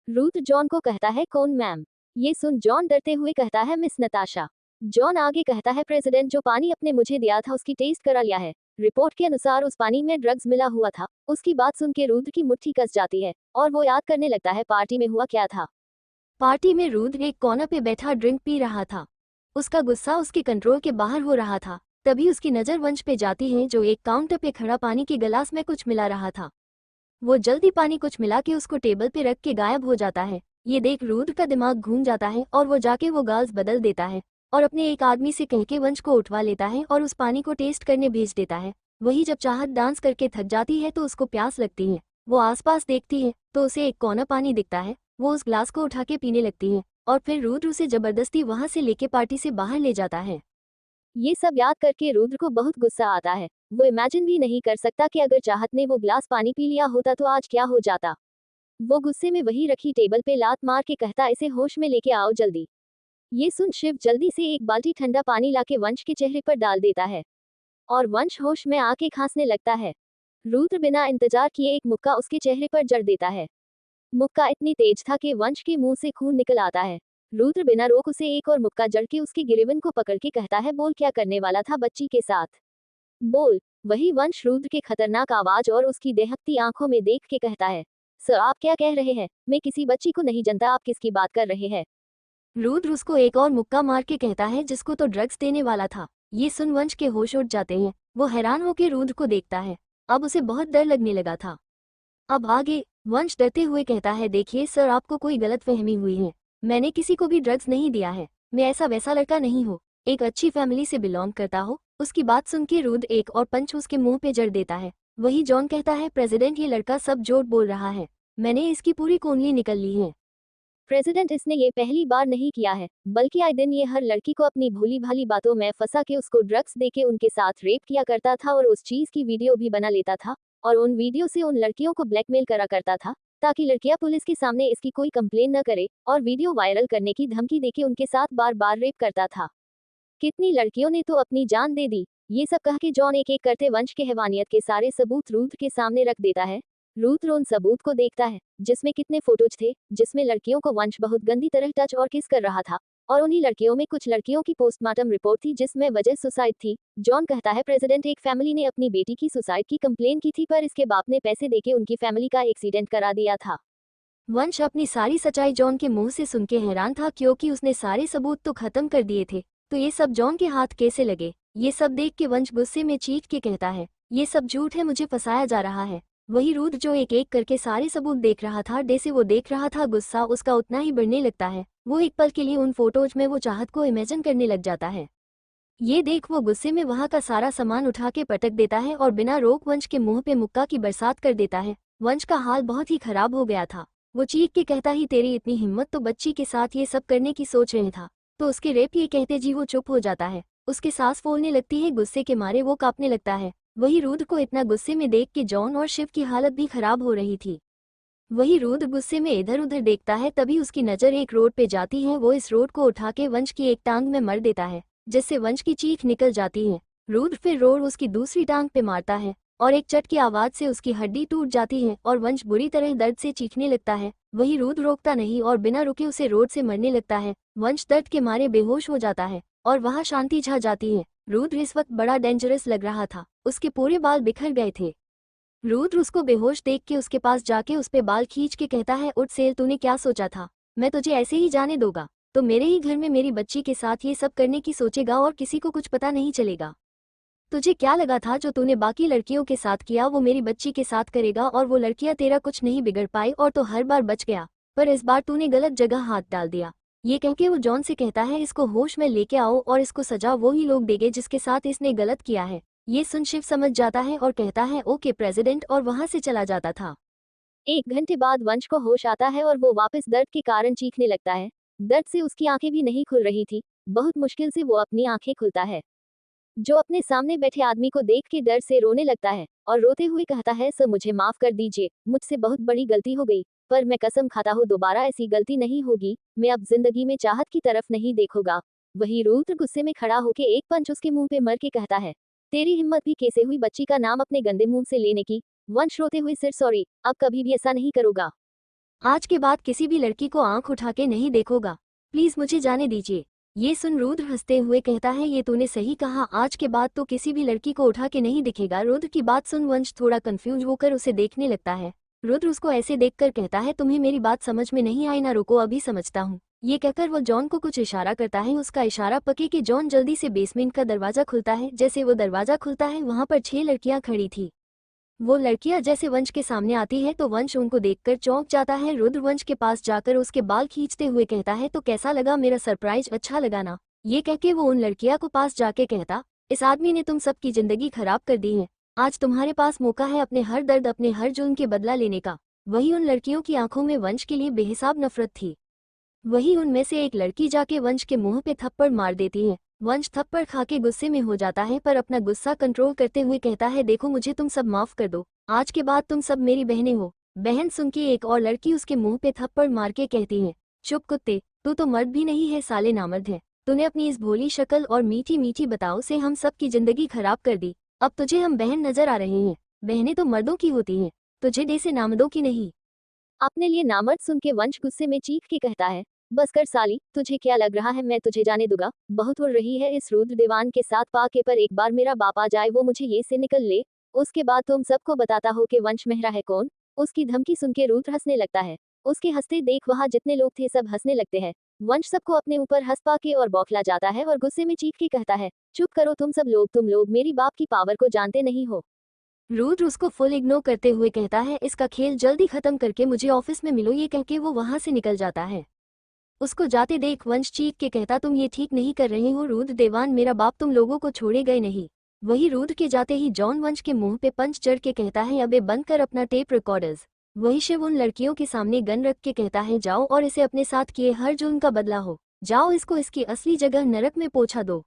रुद्र जॉन को कहता है, कौन मैम? ये सुन जॉन डरते हुए कहता है, मिस नताशा। जॉन आगे कहता है, प्रेसिडेंट जो पानी आपने मुझे दिया था उसकी टेस्ट करा लिया है। रिपोर्ट के अनुसार उस पानी में ड्रग्स मिला हुआ था। उसकी बात सुन के रुद्र की मुट्ठी कस जाती है और वो याद करने लगता है पार्टी में हुआ क्या था। पार्टी में रुद्र एक कॉर्नर पे बैठा ड्रिंक पी रहा था। उसका गुस्सा उसके कंट्रोल के बाहर हो रहा था। तभी उसकी नजर वंश पे जाती है, जो एक काउंटर पे खड़ा पानी के गिलास में कुछ मिला रहा था। वो जल्दी पानी कुछ मिला के उसको टेबल पे रख के गायब हो जाता है। ये देख रुद्र का दिमाग घूम जाता है और वो जाके वो गाल्स बदल देता है और अपने एक आदमी से कह के वंश को उठवा लेता है और उस पानी को टेस्ट करने भेज देता है। वही जब चाहत डांस करके थक जाती है तो उसको प्यास लगती है। वो आसपास देखती है तो उसे एक कोना पानी दिखता है। वो उस ग्लास को उठा के पीने लगती है और फिर रुद्र उसे जबरदस्ती वहां से लेके पार्टी से बाहर ले जाता है। ये सब याद करके रुद्र को बहुत गुस्सा आता है। वो इमेजिन भी नहीं कर सकता कि अगर चाहत ने वो ग्लास पानी पी लिया होता तो आज क्या हो जाता। वो गुस्से में वही रखी टेबल पे लात मार के कहता, इसे होश में लेके आओ जल्दी। ये सुन शिव जल्दी से एक बाल्टी ठंडा पानी लाके वंश के चेहरे पर डाल देता है और वंश होश में आके खांसने लगता है। रुद्र बिना इंतजार किए एक मुक्का उसके चेहरे पर जड़ देता है। मुक्का इतनी तेज था कि वंश के मुंह से खून निकल आता है। रुद्र बिना रोक उसे एक और मुक्का जड़ के उसके गिरेवन को पकड़ के कहता है, बोल क्या करने वाला था बच्ची के साथ, बोल। वही वंश रुद्र के खतरनाक आवाज और उसकी दहकती आंखों में देख के कहता है, सर आप क्या कह रहे हैं? मैं किसी बच्ची को नहीं जानता, आप किसकी बात कर रहे हैं? रुद्र उसको एक और मुक्का मार के कहता है जिसको तो ड्रग्स देने वाला था। ये सुन वंश के होश उड़ जाते हैं। वो हैरान होकर रुद्र को देखता है। अब उसे बहुत डर लगने लगा था। अब आगे वंश डरते हुए कहता है, देखिए सर, आपको कोई गलतफहमी हुई है। मैंने किसी को भी ड्रग्स नहीं दिया है। मैं ऐसा वैसा लड़का नहीं हूँ। एक अच्छी फैमिली से बिलोंग करता हो। उसकी बात सुन के रुद्र एक और पंच उसके मुंह पे जड़ देता है। वही जॉन कहता है, प्रेसिडेंट, ये लड़का सब झूठ बोल रहा है। मैंने इसकी पूरी कुंडली निकल ली है। प्रेसिडेंट, इसने ये पहली बार नहीं किया है, बल्कि आए दिन ये हर लड़की को अपनी भोली भाली बातों में फंसा के उसको ड्रग्स देके उनके साथ रेप किया करता था और उस चीज की वीडियो भी बना लेता था और उन वीडियो से उन लड़कियों को ब्लैकमेल करा करता था ताकि लड़कियां पुलिस के सामने इसकी कोई कंप्लेन न करे और वीडियो वायरल करने की धमकी देके उनके साथ बार बार रेप करता था। कितनी लड़कियों ने तो अपनी जान दे दी। ये सब कह के जॉन एक एक करते वंश के हैवानियत के सारे सबूत रुद्र के सामने रख देता है। रुद्र उन सबूत को देखता है जिसमें कितने फोटोज थे जिसमें लड़कियों को वंश बहुत गंदी तरह टच और किस कर रहा था और उन्हीं लड़कियों में कुछ लड़कियों की पोस्टमार्टम रिपोर्ट थी जिसमें वजह सुसाइड थी। जॉन कहता है, प्रेसिडेंट, एक फैमिली ने अपनी बेटी की सुसाइड की कंप्लेन की थी पर इसके बाप ने पैसे देके उनकी फैमिली का एक्सीडेंट करा दिया था। वंश अपनी सारी सच्चाई जॉन के मुंह से सुन के हैरान था क्योंकि उसने सारे सबूत तो खत्म कर दिए थे। तो ये सब जॉन के हाथ कैसे लगे? ये सब देख के वंश गुस्से में चीख के कहता है, ये सब झूठ है, मुझे फंसाया जा रहा है। वही रुद्र जो एक एक करके सारे सबूत देख रहा था, जैसे वो देख रहा था, गुस्सा उसका उतना ही बढ़ने लगता है। वो एक पल के लिए उन फोटोज में वो चाहत को इमेजिन करने लग जाता है। ये देख वो गुस्से में वहां का सारा सामान उठा के पटक देता है और बिना रोक वंश के मुंह पे मुक्का की बरसात कर देता है। वंश का हाल बहुत ही खराब हो गया था। वो चीख के कहता ही, तेरी इतनी हिम्मत, तो बच्ची के साथ ये सब करने की सोच रहे था तो उसके रेप। ये कहते जी वो चुप हो जाता है। उसके सांस फूलने लगती है, गुस्से के मारे वो कांपने लगता है। वही रुद्र को इतना गुस्से में देख के जॉन और शिव की हालत भी खराब हो रही थी। वही रुद्र गुस्से में इधर उधर देखता है, तभी उसकी नजर एक रोड पे जाती है। वो इस रोड को उठा के वंश की एक टांग में मर देता है जिससे वंश की चीख निकल जाती है। रुद्र फिर रोड उसकी दूसरी टांग पे मारता है और एक चट की आवाज से उसकी हड्डी टूट जाती है और वंश बुरी तरह दर्द से चीखने लगता है। वही रुद्र रोकता नहीं और बिना रुके उसे रोड से मरने लगता है। वंश दर्द के मारे बेहोश हो जाता है और वहां शांति छा जाती है। रुद्र इस वक्त बड़ा डेंजरस लग रहा था। उसके पूरे बाल बिखर गए थे। रुद्र उसको बेहोश देख के उसके पास जाके उस पे बाल खींच के कहता है, उठ सेल, तूने क्या सोचा था? मैं तुझे ऐसे ही जाने दूंगा? तो मेरे ही घर में मेरी बच्ची के साथ ये सब करने की सोचेगा और किसी को कुछ पता नहीं चलेगा? तुझे क्या लगा था जो तूने बाकी लड़कियों के साथ किया वो मेरी बच्ची के साथ करेगा और वो लड़कियां तेरा कुछ नहीं बिगड़ पाई और तो हर बार बच गया, पर इस बार तूने गलत जगह हाथ डाल दिया। ये कह के वो जॉन से कहता है, इसको होश में लेके आओ और इसको सजा वो ही लोग देंगे जिसके साथ इसने गलत किया है। ये सुन शिव समझ जाता है और कहता है, ओके प्रेसिडेंट, और वहां से चला जाता था। 1 घंटे बाद वंश को होश आता है और वो वापस दर्द के कारण चीखने लगता है। दर्द से उसकी आंखें भी नहीं खुल रही थी। बहुत मुश्किल से वो अपनी आंखें खुलता है। जो अपने सामने बैठे आदमी को देख के डर से रोने लगता है और रोते हुए कहता है, सर मुझे माफ कर दीजिए, मुझसे बहुत बड़ी गलती हो गई, पर मैं कसम खाता हूँ दोबारा ऐसी गलती नहीं होगी। मैं अब जिंदगी में चाहत की तरफ नहीं देखूंगा। वही रुद्र गुस्से में खड़ा होके एक पंच उसके मुंह पे मर के कहता है, तेरी हिम्मत भी कैसे हुई बच्ची का नाम अपने गंदे मुंह से लेने की? वंश रोते हुए, सिर सॉरी, अब कभी भी ऐसा नहीं करूंगा। आज के बाद किसी भी लड़की को आंख उठा के नहीं देखोगा। प्लीज मुझे जाने दीजिए। ये सुन रुद्र हंसते हुए कहता है, ये तूने सही कहा, आज के बाद तो किसी भी लड़की को उठा के नहीं दिखेगा। रुद्र की बात सुन वंश थोड़ा कंफ्यूज होकर उसे देखने लगता है। रुद्र उसको ऐसे देखकर कहता है, तुम्हें मेरी बात समझ में नहीं आई ना? रुको, अभी समझता हूँ। ये कहकर वो जॉन को कुछ इशारा करता है। उसका इशारा पके कि जॉन जल्दी से बेसमेंट का दरवाजा खुलता है। जैसे वो दरवाजा खुलता है वहां पर 6 लड़कियां खड़ी थी। वो लड़कियां जैसे वंश के सामने आती है तो वंश उनको देखकर चौंक जाता है। रुद्र वंश के पास जाकर उसके बाल खींचते हुए कहता है, तो कैसा लगा मेरा सरप्राइज? अच्छा लगा ना? ये कह के वो उन लड़कियां को पास जाके कहता, इस आदमी ने तुम सबकी जिंदगी खराब कर दी है। आज तुम्हारे पास मौका है अपने हर दर्द, अपने हर जुल्म के बदला लेने का। वही उन लड़कियों की आंखों में वंश के लिए बेहिसाब नफरत थी। वही उनमें से एक लड़की जाके वंश के मुंह पे थप्पड़ मार देती है। वंश थप्पड़ खा के गुस्से में हो जाता है पर अपना गुस्सा कंट्रोल करते हुए कहता है, देखो मुझे तुम सब माफ कर दो। आज के बाद तुम सब मेरी बहनें हो। बहन सुन के एक और लड़की उसके मुंह पे थप्पड़ मार के कहती है, चुप कुत्ते, तू तो मर्द भी नहीं है, साले नामर्द है। तूने अपनी इस भोली शक्ल और मीठी मीठी बताओ से हम सब की जिंदगी खराब कर दी। अब तुझे हम बहन नजर आ रहे हैं। बहनें तो मर्दों की होती हैं, तुझे जैसे नामर्दों की नहीं। अपने लिए नामर्द सुन के वंश गुस्से में चीख के कहता है, बस कर साली, तुझे क्या लग रहा है मैं तुझे जाने दूंगा? बहुत उड़ रही है इस रुद्र दीवान के साथ पाके, पर एक बार मेरा बाप आ जाए वो मुझे ये से निकल ले, उसके बाद तुम सबको बताता हो कि वंश मेहरा है कौन। उसकी धमकी सुन के रुद्र हंसने लगता है। उसके हंसते देख वहां जितने लोग थे सब हंसने लगते हैं। वंश सबको अपने ऊपर हंस पाके और बौखला जाता है और गुस्से में चीख के कहता है, चुप करो तुम सब लोग, तुम लोग मेरी बाप की पावर को जानते नहीं हो। रुद्र उसको फुल इग्नोर करते हुए कहता है, इसका खेल जल्दी खत्म करके मुझे ऑफिस में मिलो। ये कहके वो वहां से निकल जाता है। उसको जाते देख वंश चीख के कहता, तुम ये ठीक नहीं कर रहे हो रुद्र देवान, मेरा बाप तुम लोगों को छोड़े गए नहीं। वही रुद्र के जाते ही जॉन वंश के मुंह पे पंच चढ़ के कहता है, अबे बंद कर अपना टेप रिकॉर्डर्स। वही शिव उन लड़कियों के सामने गन रख के कहता है, जाओ और इसे अपने साथ किए हर जुर्म का बदला हो, जाओ इसको इसकी असली जगह नरक में पहुंचा दो।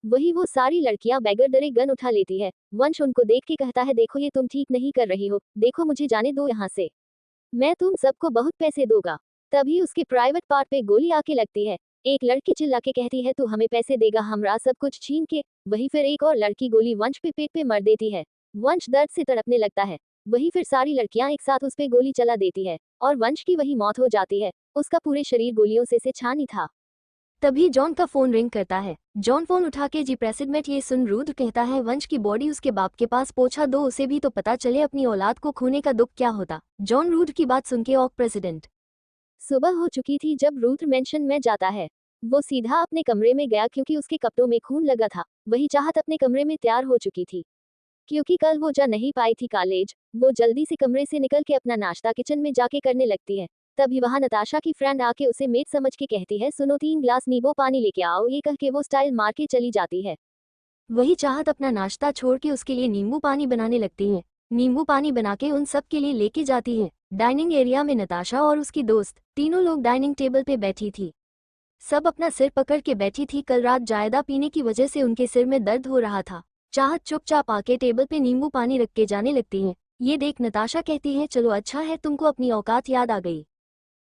वही वो सारी लड़कियां बैगर डरे गन उठा लेती है। वंश उनको देख के कहता है, देखो ये तुम ठीक नहीं कर रही हो, देखो मुझे जाने दो यहाँ से, मैं तुम सबको बहुत पैसे दूंगा। तभी उसके प्राइवेट पार्ट पे गोली आके लगती है। एक लड़की चिल्ला के कहती है, तू हमें पैसे देगा हमरा सब कुछ छीन के। वही फिर एक और लड़की गोली वंश पे पेट पे मर देती है। वंश दर्द से तड़पने लगता है। वही फिर सारी लड़कियां एक साथ उस पे गोली चला देती है और वंश की वही मौत हो जाती है। उसका पूरे शरीर गोलियों से छानी था। तभी जॉन का फोन रिंग करता है। जॉन फोन उठा के जी प्रेसिडेंट ये सुन रुद्र कहता है, वंश की बॉडी उसके बाप के पास पहुंचा दो, उसे भी तो पता चले अपनी औलाद को खोने का दुख क्या होता। जॉन रुद्र की बात सुन के ऑक प्रेसिडेंट। सुबह हो चुकी थी जब रुद्र मेंशन में जाता है। वो सीधा अपने कमरे में गया क्योंकि उसके कपड़ों में खून लगा था। वही चाहत अपने कमरे में तैयार हो चुकी थी क्योंकि कल वो जा नहीं पाई थी कॉलेज। वो जल्दी से कमरे से निकल के अपना नाश्ता किचन में जाके करने लगती है। तभी वहां नताशा की फ्रेंड आके उसे मेड समझ के कहती है, सुनो 3 ग्लास नींबू पानी लेके आओ। ये कह के वो स्टाइल मार के चली जाती है। वही चाहत अपना नाश्ता छोड़ के उसके लिए नींबू पानी बनाने लगती है। नींबू पानी बना के उन सब के लिए लेके जाती है। डाइनिंग एरिया में नताशा और उसकी दोस्त तीनों लोग डाइनिंग टेबल पे बैठी थी। सब अपना सिर पकड़ के बैठी थी। कल रात जायदा पीने की वजह से उनके सिर में दर्द हो रहा था। चाहत चुपचाप आके टेबल पे नींबू पानी रख के जाने लगती है। ये देख नताशा कहती है, चलो अच्छा है तुमको अपनी औकात याद आ गई,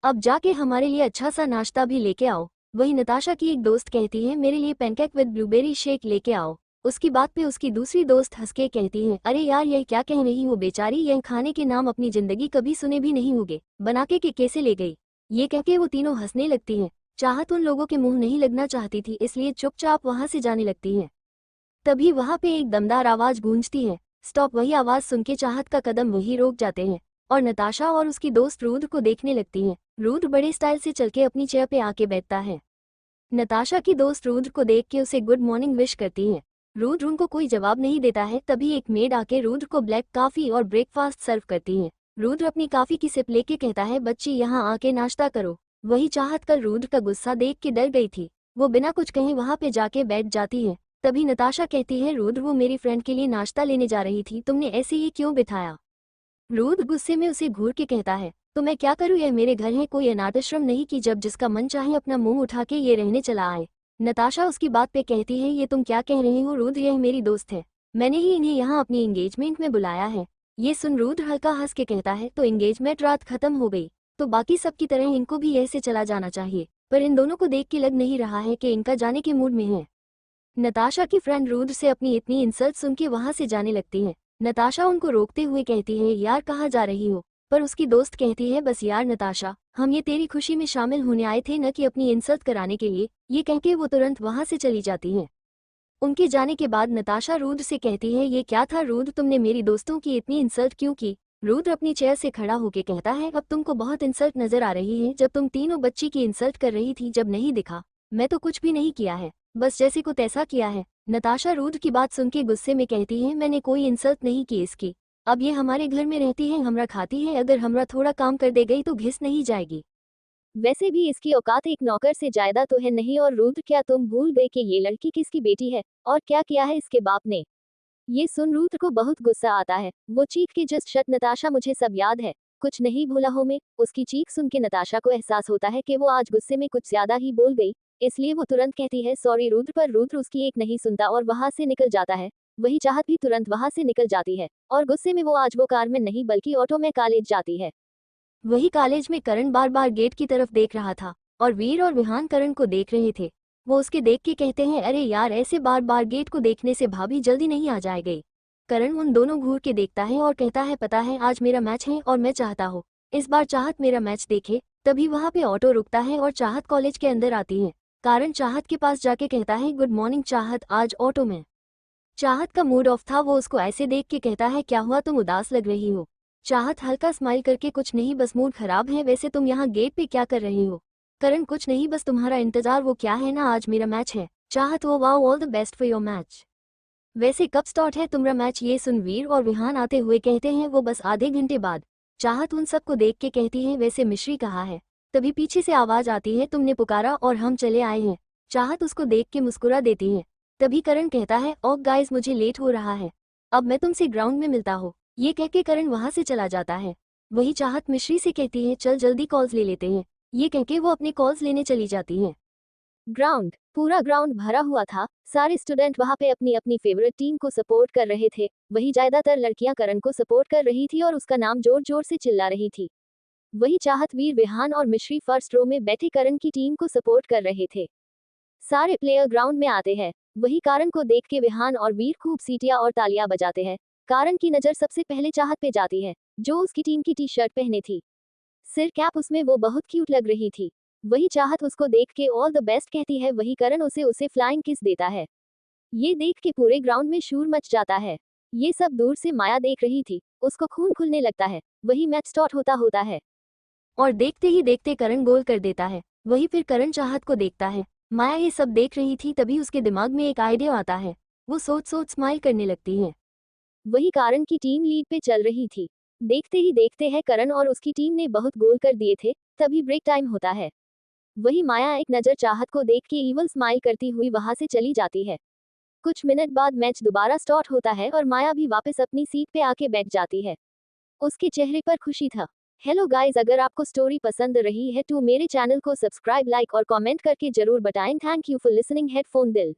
अब जाके हमारे लिए अच्छा सा नाश्ता भी लेके आओ। वही नताशा की एक दोस्त कहती है, मेरे लिए पैनकेक विद ब्लूबेरी शेक लेके आओ। उसकी बात पे उसकी दूसरी दोस्त हंस के कहती है, अरे यार यह क्या कह रही हो बेचारी, यह खाने के नाम अपनी जिंदगी कभी सुने भी नहीं होंगे, बना के कैसे ले गई। ये कह के वो तीनों हंसने लगती हैं। चाहत उन लोगों के मुंह नहीं लगना चाहती थी इसलिए चुपचाप वहां से जाने लगती है। तभी वहां पे एक दमदार आवाज गूंजती है, स्टॉप। वही आवाज सुन के चाहत का कदम वही रोक जाते हैं और नताशा और उसकी दोस्त रुद्र को देखने लगती हैं। रुद्र बड़े स्टाइल से चल के अपनी चेयर पे आके बैठता है। नताशा की दोस्त रुद्र को देख के उसे गुड मॉर्निंग विश करती है। रुद्र उनको कोई जवाब नहीं देता है। तभी एक मेड आके रुद्र को ब्लैक कॉफी और ब्रेकफास्ट सर्व करती है। रुद्र अपनी कॉफी की सिप लेके कहता है, बच्ची यहाँ आके नाश्ता करो। वही चाहत कल रुद्र का गुस्सा देख के डर गई थी। वो बिना कुछ कहे वहां पे जाके बैठ जाती है। तभी नताशा कहती है, रुद्र वो मेरी फ्रेंड के लिए नाश्ता लेने जा रही थी, तुमने ऐसे ही क्यों बिठाया। रुद्र गुस्से में उसे घूर के कहता है, तो मैं क्या करूँ, यह मेरे घर है, कोई अनाथाश्रम नहीं कि जब जिसका मन चाहे अपना मुंह उठा के ये रहने चला आए। नताशा उसकी बात पे कहती है, ये तुम क्या कह रहे हो रुद्र, यह मेरी दोस्त है, मैंने ही इन्हें यहाँ अपनी एंगेजमेंट में बुलाया है। ये सुन रुद्र हल्का हंस के कहता है, तो एंगेजमेंट रात खत्म हो गई तो बाकी सब की तरह इनको भी ऐसे चला जाना चाहिए, पर इन दोनों को देख के लग नहीं रहा है कि इनका जाने के मूड में है। नताशा की फ्रेंड रुद्र से अपनी इतनी इंसल्ट सुन के वहां से जाने लगती है। नताशा उनको रोकते हुए कहती है, यार कहाँ जा रही हो। पर उसकी दोस्त कहती है, बस यार नताशा, हम ये तेरी खुशी में शामिल होने आए थे न कि अपनी इंसल्ट कराने के लिए। ये कहके वो तुरंत वहां से चली जाती है। उनके जाने के बाद नताशा रुद्र से कहती है, ये क्या था रुद्र, तुमने मेरी दोस्तों की इतनी इंसल्ट क्यों की। रुद्र अपनी चेयर से खड़ा होकर कहता है, अब तुमको बहुत इंसल्ट नजर आ रही है, जब तुम तीनों बच्ची की इंसल्ट कर रही थी जब नहीं दिखा। मैं तो कुछ भी नहीं किया है, बस जैसे को तैसा किया है। नताशा रुद्र की बात सुन के गुस्से में कहती है, मैंने कोई इंसल्ट नहीं की इसकी, अब ये हमारे घर में रहती है, हमरा खाती है, अगर हमरा थोड़ा काम कर दे गई तो घिस नहीं जाएगी। वैसे भी इसकी औकात एक नौकर से ज्यादा तो है नहीं। और रुद्र, क्या तुम भूल गए कि ये लड़की किसकी बेटी है और क्या किया है इसके बाप ने। ये सुन रुद्र को बहुत गुस्सा आता है। वो चीख के, जस्ट शट नताशा, मुझे सब याद है, कुछ नहीं भूला हो मैं। उसकी चीख सुन के नताशा को एहसास होता है कि वो आज गुस्से में कुछ ज्यादा ही बोल गई, इसलिए वो तुरंत कहती है सॉरी रुद्र, पर रुद्र उसकी एक नहीं सुनता और वहां से निकल जाता है। वही चाहत भी तुरंत वहां से निकल जाती है और गुस्से में वो आज वो कार में नहीं बल्कि ऑटो में कॉलेज जाती है। वही कॉलेज में करण बार बार गेट की तरफ देख रहा था और वीर और विहान करण को देख रहे थे। वो उसके देख के कहते हैं, अरे यार ऐसे बार बार गेट को देखने से भाभी जल्दी नहीं आ जाएगी। करण उन दोनों घूर के देखता है और कहता है, पता है आज मेरा मैच है और मैं चाहता हूँ इस बार चाहत मेरा मैच देखे। तभी वहां पे ऑटो रुकता है और चाहत कॉलेज के अंदर आती है। कारण चाहत के पास जाके कहता है, गुड मॉर्निंग चाहत, आज ऑटो में। चाहत का मूड ऑफ था। वो उसको ऐसे देख के कहता है, क्या हुआ, तुम उदास लग रही हो। चाहत हल्का स्माइल करके, कुछ नहीं बस मूड खराब है, वैसे तुम यहाँ गेट पे क्या कर रही हो। करण कुछ नहीं, बस तुम्हारा इंतजार। वो क्या है ना, आज मेरा मैच है। चाहत वो wow, all the best for your match. वैसे कब स्टार्ट है तुम्हारा मैच, ये सुन वीर और विहान आते हुए कहते हैं वो बस आधे घंटे बाद। चाहत उन सबको देख के कहती है वैसे मिश्री कहाँ है। तभी पीछे से आवाज आती है तुमने पुकारा और हम चले आए हैं। चाहत उसको देख के मुस्कुरा देती है। तभी करण कहता है ओह गाइस मुझे लेट हो रहा है, अब मैं तुमसे ग्राउंड में मिलता हूँ। ये कह के करण वहां से चला जाता है। वही चाहत मिश्री से कहती है चल जल्दी कॉल्स ले लेते हैं। ये कह के वो अपने कॉल्स लेने चली जाती हैं। ग्राउंड, पूरा ग्राउंड भरा हुआ था। सारे स्टूडेंट वहां पे अपनी अपनी फेवरेट टीम को सपोर्ट कर रहे थे। वही ज्यादातर लड़कियां करण को सपोर्ट कर रही थी और उसका नाम जोर जोर से चिल्ला रही थी। वही चाहत, वीर, विहान और मिश्री फर्स्ट रो में बैठे करण की टीम को सपोर्ट कर रहे थे। सारे प्लेयर ग्राउंड में आते हैं। वही कारण को देख के विहान और वीर खूब सीटियां और तालियां बजाते हैं। कारण की नजर सबसे पहले चाहत पे जाती है, जो उसकी टीम की टी शर्ट पहने थी। सिर कैप उसमें वो बहुत क्यूट लग रही थी। वही चाहत उसको देख के ऑल द बेस्ट कहती है। वही करण उसे फ्लाइंग किस देता है। ये देख के पूरे ग्राउंड में शोर मच जाता है। ये सब दूर से माया देख रही थी, उसको खून खुलने लगता है। वही मैच स्टार्ट होता है और देखते ही देखते करण गोल कर देता है। वही फिर करण चाहत को देखता है। माया ये सब देख रही थी, तभी उसके दिमाग में एक आइडिया आता है। वो सोच सोच स्माइल करने लगती है। वही कारण की टीम लीड पे चल रही थी। देखते ही देखते है करण और उसकी टीम ने बहुत गोल कर दिए थे। तभी ब्रेक टाइम होता है। वही माया एक नजर चाहत को देख के ईवल स्माइल करती हुई वहां से चली जाती है। कुछ मिनट बाद मैच दोबारा स्टार्ट होता है और माया भी वापस अपनी सीट पे आके बैठ जाती है। उसके चेहरे पर खुशी था। हेलो गाइस, अगर आपको स्टोरी पसंद रही है तो मेरे चैनल को सब्सक्राइब, लाइक और कमेंट करके जरूर बताएं। Thank you for listening headphone दिल।